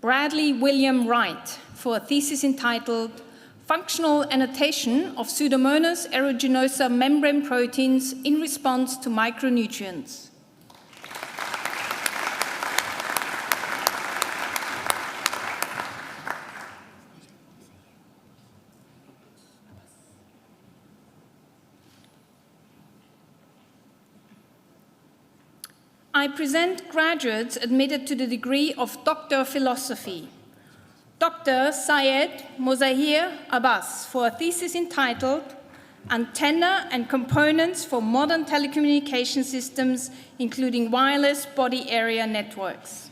Bradley William Wright for a thesis entitled Functional Annotation of Pseudomonas aeruginosa membrane proteins in response to micronutrients. I present graduates admitted to the degree of Doctor of Philosophy. Dr. Syed Mozahir Abbas for a thesis entitled Antenna and Components for Modern Telecommunication Systems, including Wireless Body Area Networks.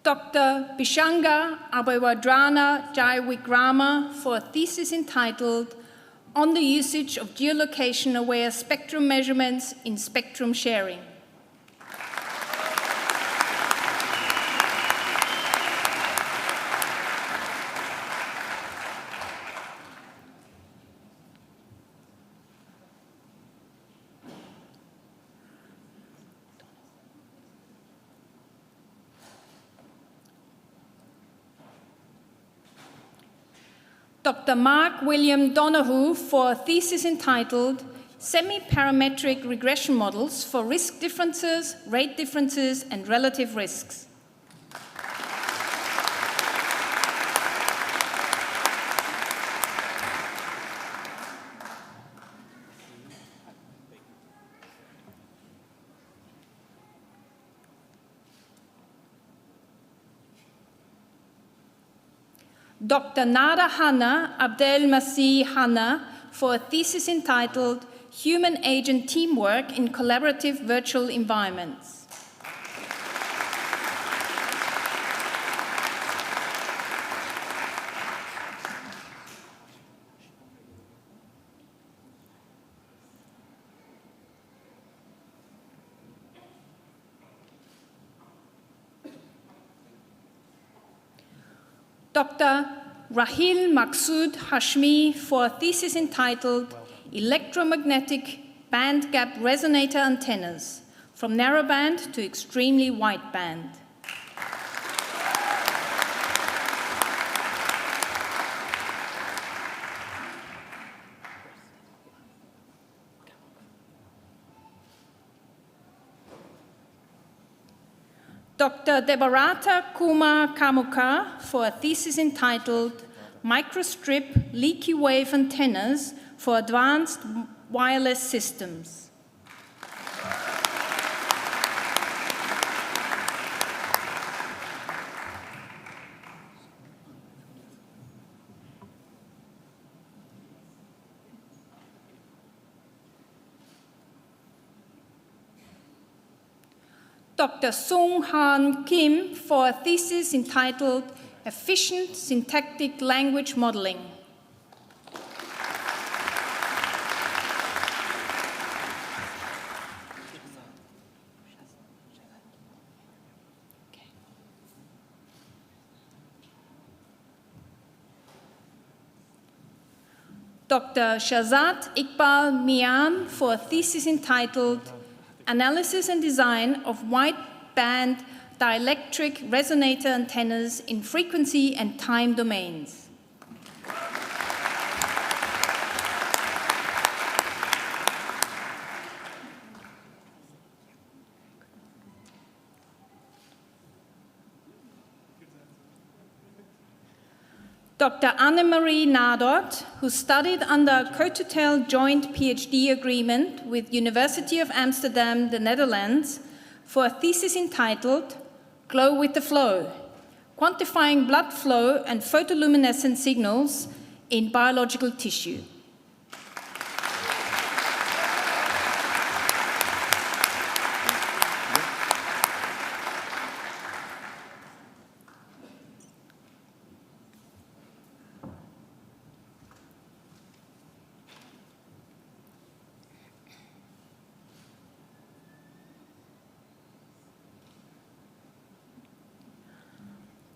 Dr. Bishanga Abewadrana Jaiwikrama for a thesis entitled On the Usage of Geolocation-Aware Spectrum Measurements in Spectrum Sharing. Dr. Mark William Donoghue for a thesis entitled Semi-Parametric Regression Models for Risk Differences, Rate Differences, and Relative Risks. Dr. Nada Hanna Abdelmasih Hanna for a thesis entitled Human-Agent Teamwork in Collaborative Virtual Environments. Dr. Rahil Maqsood Hashmi for a thesis entitled Electromagnetic Bandgap Resonator Antennas, from Narrowband to Extremely Wideband. Dr. Debarata Kumar Kamukar for a thesis entitled Microstrip Leaky Wave Antennas for Advanced Wireless Systems. Dr. Sung Han Kim for a thesis entitled efficient syntactic language modeling. Dr. Shahzad Iqbal Mian for a thesis entitled Analysis and Design of Wideband Dielectric Resonator Antennas in Frequency and Time Domains. Dr. Annemarie Nadort, who studied under a co-tutel joint PhD agreement with University of Amsterdam, the Netherlands, for a thesis entitled Glow with the Flow, Quantifying Blood Flow and Photoluminescent Signals in Biological Tissue.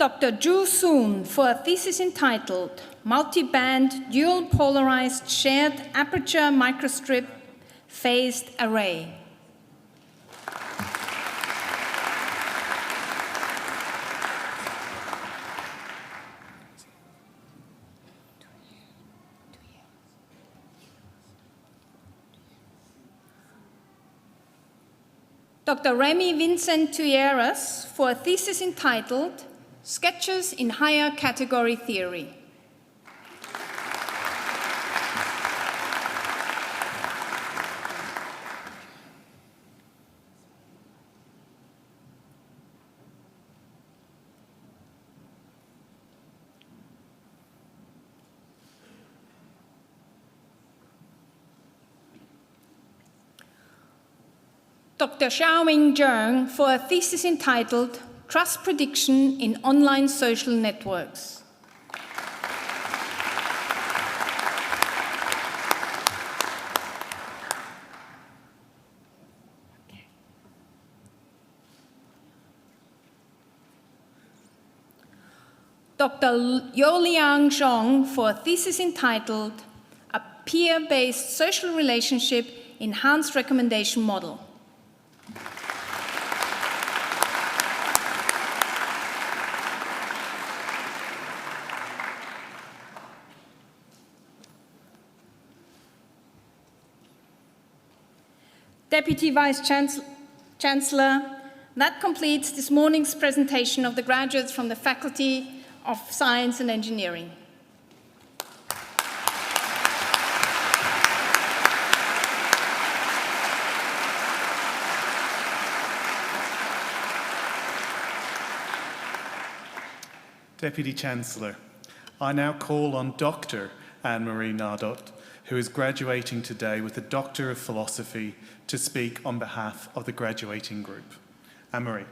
Dr. Ju Soon for a thesis entitled Multi-Band Dual Polarized Shared Aperture Microstrip Phased Array. Dr. Remy Vincent Tuyeras for a thesis entitled Sketches in Higher Category Theory. Dr. Xiaoming Zheng for a thesis entitled Trust Prediction in Online Social Networks. Dr. Youliang Zhong for a thesis entitled A Peer-Based Social Relationship Enhanced Recommendation Model. Deputy Vice-Chancellor, that completes this morning's presentation of the graduates from the Faculty of Science and Engineering. Deputy Chancellor, I now call on Dr. Annemarie Nadort, who is graduating today with a Doctor of Philosophy, to speak on behalf of the graduating group. Annemarie.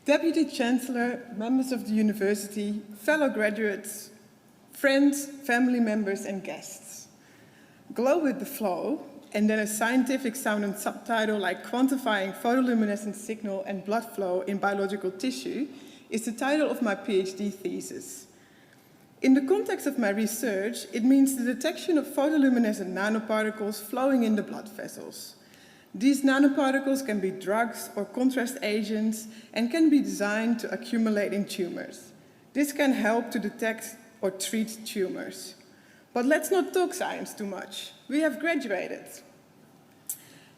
Deputy Chancellor, members of the University, fellow graduates, friends, family members and guests. Glow with the Flow, and then a scientific sounding subtitle like Quantifying Photoluminescent Signal and Blood Flow in Biological Tissue is the title of my PhD thesis. In the context of my research, it means the detection of photoluminescent nanoparticles flowing in the blood vessels. These nanoparticles can be drugs or contrast agents and can be designed to accumulate in tumors. This can help to detect or treat tumors. But let's not talk science too much. We have graduated.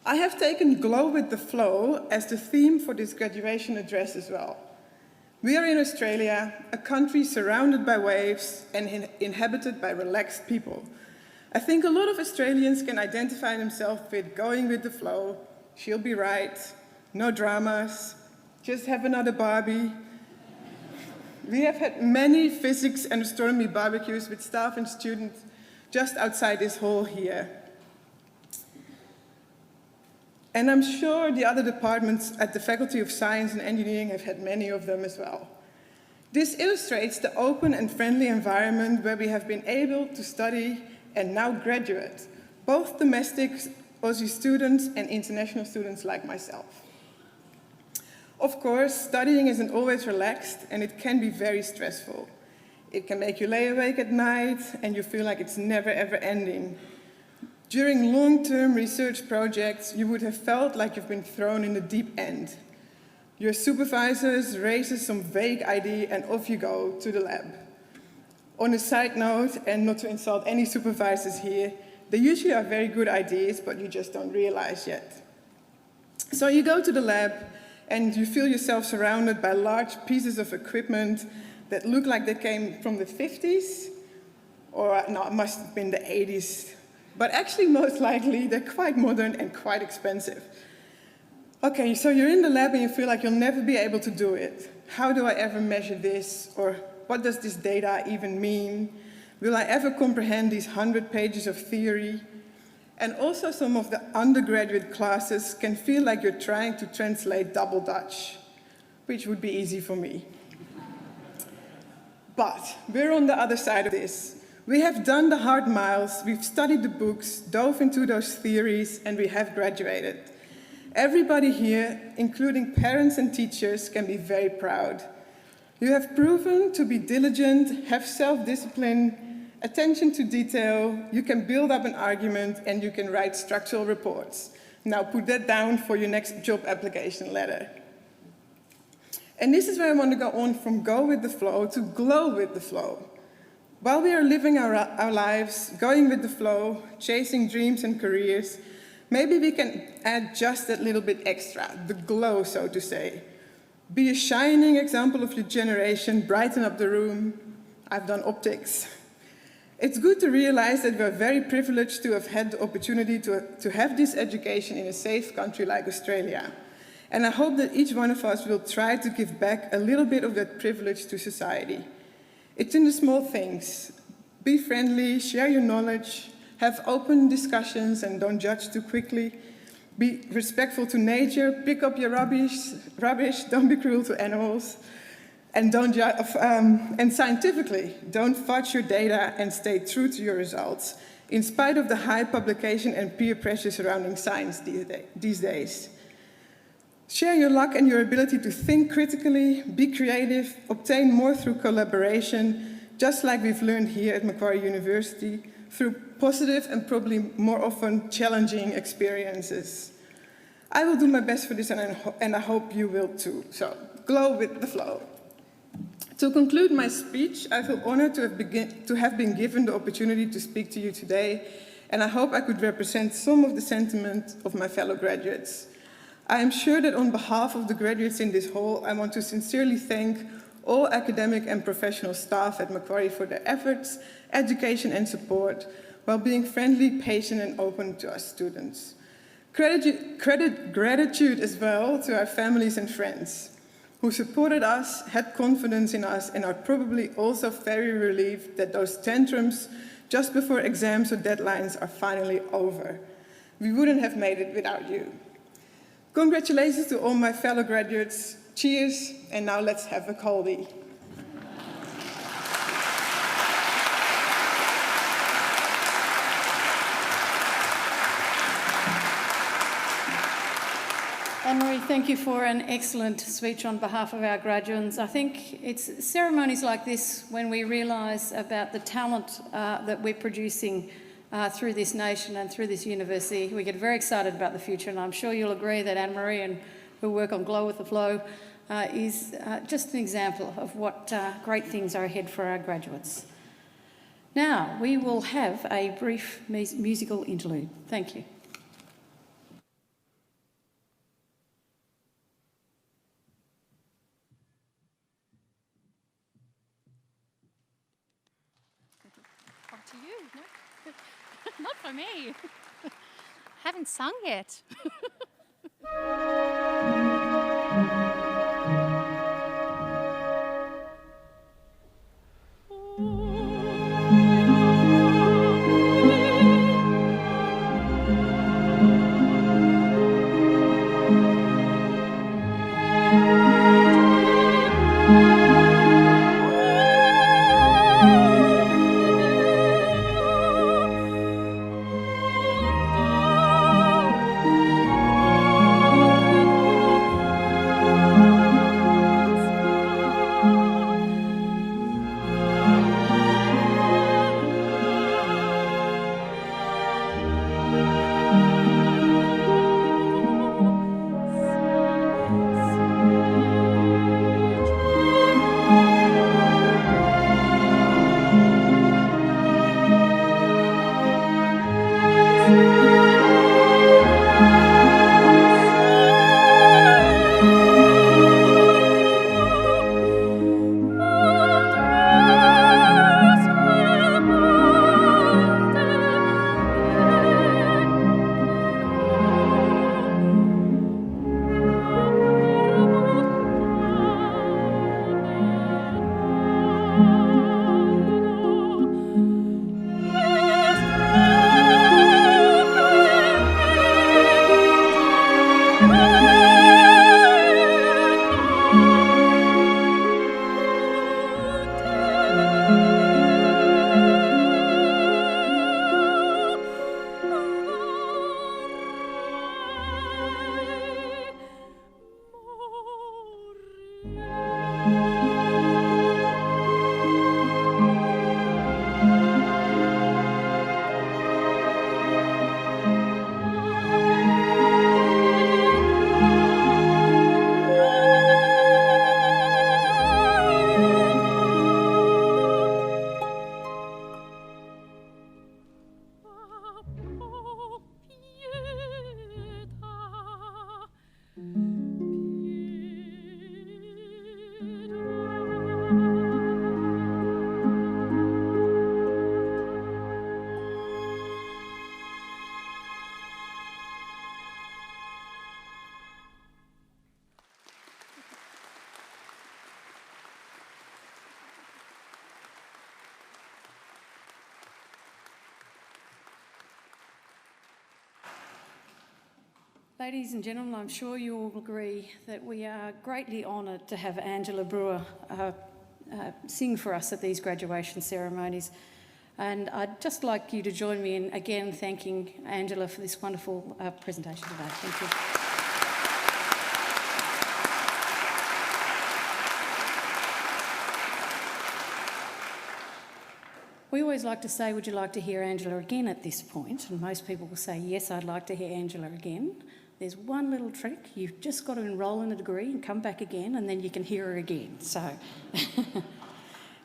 I have taken Glow with the Flow as the theme for this graduation address as well. We are in Australia, a country surrounded by waves and inhabited by relaxed people. I think a lot of Australians can identify themselves with going with the flow, she'll be right, no dramas, just have another Barbie. We have had many physics and astronomy barbecues with staff and students just outside this hall here. And I'm sure the other departments at the Faculty of Science and Engineering have had many of them as well. This illustrates the open and friendly environment where we have been able to study and now graduate, both domestic Aussie students and international students like myself. Of course, studying isn't always relaxed and it can be very stressful. It can make you lay awake at night and you feel like it's never ever ending. During long-term research projects, you would have felt like you've been thrown in the deep end. Your supervisors raises some vague idea and off you go to the lab. On a side note, and not to insult any supervisors here, they usually are very good ideas, but you just don't realize yet. So you go to the lab and you feel yourself surrounded by large pieces of equipment that look like they came from the 50s, or no, it must have been the 80s. But actually, most likely, they're quite modern and quite expensive. Okay, so you're in the lab and you feel like you'll never be able to do it. How do I ever measure this? Or what does this data even mean? Will I ever comprehend these 100 pages of theory? And also some of the undergraduate classes can feel like you're trying to translate double Dutch, which would be easy for me. But we're on the other side of this. We have done the hard miles, we've studied the books, dove into those theories, and we have graduated. Everybody here, including parents and teachers, can be very proud. You have proven to be diligent, have self-discipline, attention to detail, you can build up an argument, and you can write structural reports. Now put that down for your next job application letter. And this is where I want to go on from go with the flow to glow with the flow. While we are living our lives, going with the flow, chasing dreams and careers, maybe we can add just that little bit extra, the glow, so to say. Be a shining example of your generation, brighten up the room. I've done optics. It's good to realize that we're very privileged to have had the opportunity to have this education in a safe country like Australia. And I hope that each one of us will try to give back a little bit of that privilege to society. It's in the small things. Be friendly, share your knowledge, have open discussions and don't judge too quickly. Be respectful to nature, pick up your rubbish, don't be cruel to animals, and and scientifically, don't fudge your data and stay true to your results, in spite of the high publication and peer pressure surrounding science these days. Share your luck and your ability to think critically, be creative, obtain more through collaboration, just like we've learned here at Macquarie University, through positive and probably more often challenging experiences. I will do my best for this and I hope you will too. So, glow with the flow. To conclude my speech, I feel honored to have been given the opportunity to speak to you today, and I hope I could represent some of the sentiment of my fellow graduates. I am sure that on behalf of the graduates in this hall, I want to sincerely thank all academic and professional staff at Macquarie for their efforts, education and support, while being friendly, patient and open to us students. Gratitude as well to our families and friends who supported us, had confidence in us, and are probably also very relieved that those tantrums just before exams or deadlines are finally over. We wouldn't have made it without you. Congratulations to all my fellow graduates. Cheers, and now let's have a coldie. Anne-Marie, thank you for an excellent speech on behalf of our graduates. I think it's ceremonies like this when we realise about the talent that we're producing through this nation and through this university. We get very excited about the future, and I'm sure you'll agree that Anne-Marie and her work on Glow with the Flow is just an example of what great things are ahead for our graduates. Now, we will have a brief musical interlude. Thank you. Up to you, no? Not for me. Haven't sung yet. Ladies and gentlemen, I'm sure you all agree that we are greatly honoured to have Angela Brewer sing for us at these graduation ceremonies. And I'd just like you to join me in again thanking Angela for this wonderful presentation today. Thank you. We always like to say, would you like to hear Angela again at this point? And most people will say, yes, I'd like to hear Angela again. There's one little trick. You've just got to enrol in a degree and come back again, and then you can hear her again. So,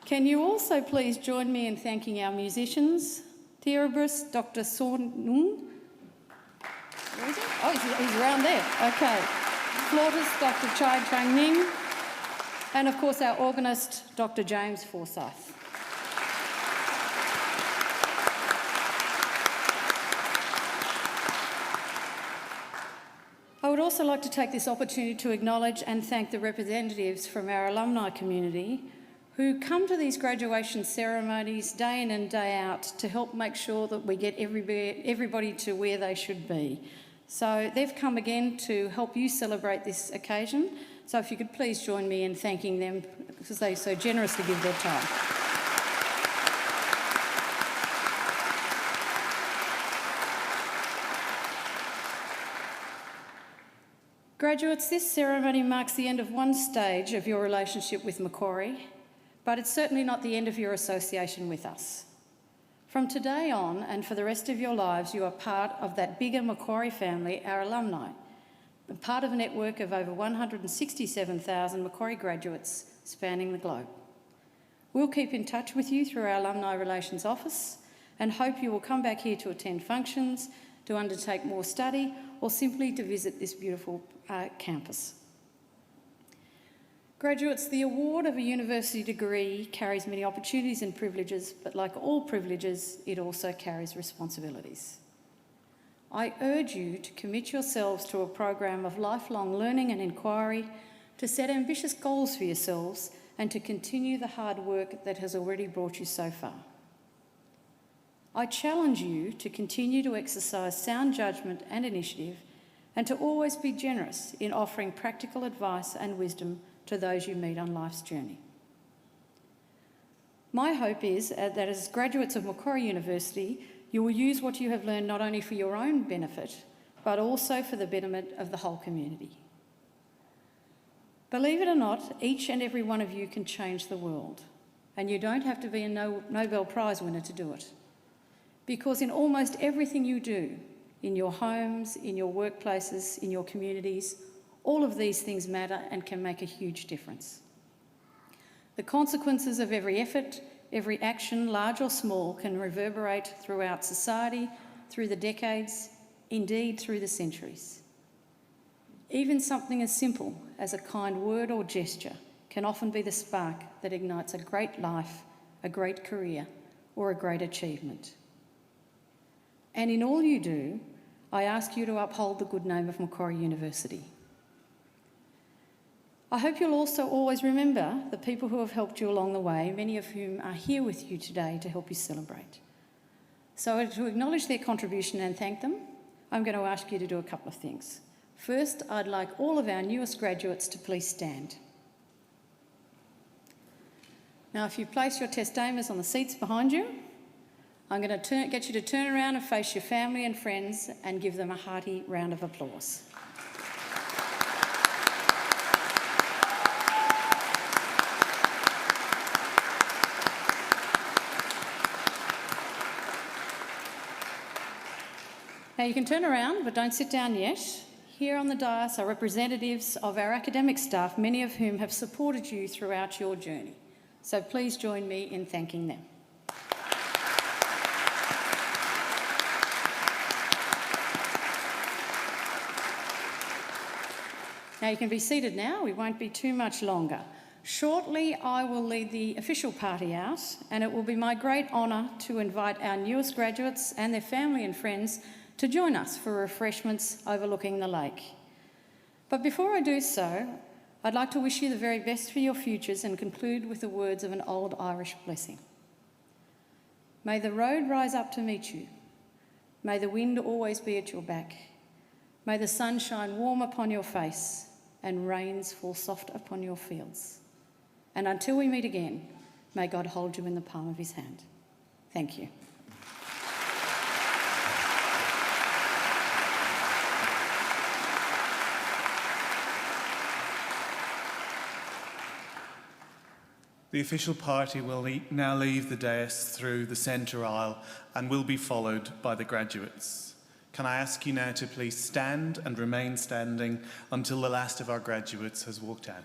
can you also please join me in thanking our musicians, Theobrist, Dr. Son Nung. Where is he? Oh, he's around there. Okay. Flautist, Dr. Chai Chang Ning. And of course, our organist, Dr. James Forsyth. I would also like to take this opportunity to acknowledge and thank the representatives from our alumni community who come to these graduation ceremonies day in and day out to help make sure that we get everybody to where they should be. So they've come again to help you celebrate this occasion. So if you could please join me in thanking them because they so generously give their time. Graduates, this ceremony marks the end of one stage of your relationship with Macquarie, but it's certainly not the end of your association with us. From today on and for the rest of your lives, you are part of that bigger Macquarie family, our alumni, and part of a network of over 167,000 Macquarie graduates spanning the globe. We'll keep in touch with you through our Alumni Relations Office and hope you will come back here to attend functions, to undertake more study, or simply to visit this beautiful campus. Graduates, the award of a university degree carries many opportunities and privileges, but like all privileges, it also carries responsibilities. I urge you to commit yourselves to a program of lifelong learning and inquiry, to set ambitious goals for yourselves, and to continue the hard work that has already brought you so far. I challenge you to continue to exercise sound judgment and initiative and to always be generous in offering practical advice and wisdom to those you meet on life's journey. My hope is that as graduates of Macquarie University, you will use what you have learned not only for your own benefit, but also for the betterment of the whole community. Believe it or not, each and every one of you can change the world, and you don't have to be a Nobel Prize winner to do it. Because in almost everything you do, in your homes, in your workplaces, in your communities, all of these things matter and can make a huge difference. The consequences of every effort, every action, large or small, can reverberate throughout society, through the decades, indeed through the centuries. Even something as simple as a kind word or gesture can often be the spark that ignites a great life, a great career, or a great achievement. And in all you do, I ask you to uphold the good name of Macquarie University. I hope you'll also always remember the people who have helped you along the way, many of whom are here with you today to help you celebrate. So to acknowledge their contribution and thank them, I'm going to ask you to do a couple of things. First, I'd like all of our newest graduates to please stand. Now, if you place your testamers on the seats behind you, I'm going to get you to turn around and face your family and friends and give them a hearty round of applause. Now you can turn around, but don't sit down yet. Here on the dais are representatives of our academic staff, many of whom have supported you throughout your journey. So please join me in thanking them. Now you can be seated now, we won't be too much longer. Shortly I will lead the official party out, and it will be my great honour to invite our newest graduates and their family and friends to join us for refreshments overlooking the lake. But before I do so, I'd like to wish you the very best for your futures and conclude with the words of an old Irish blessing. May the road rise up to meet you. May the wind always be at your back. May the sun shine warm upon your face and rains fall soft upon your fields. And until we meet again, may God hold you in the palm of his hand. Thank you. The official party will now leave the dais through the centre aisle and will be followed by the graduates. Can I ask you now to please stand and remain standing until the last of our graduates has walked out?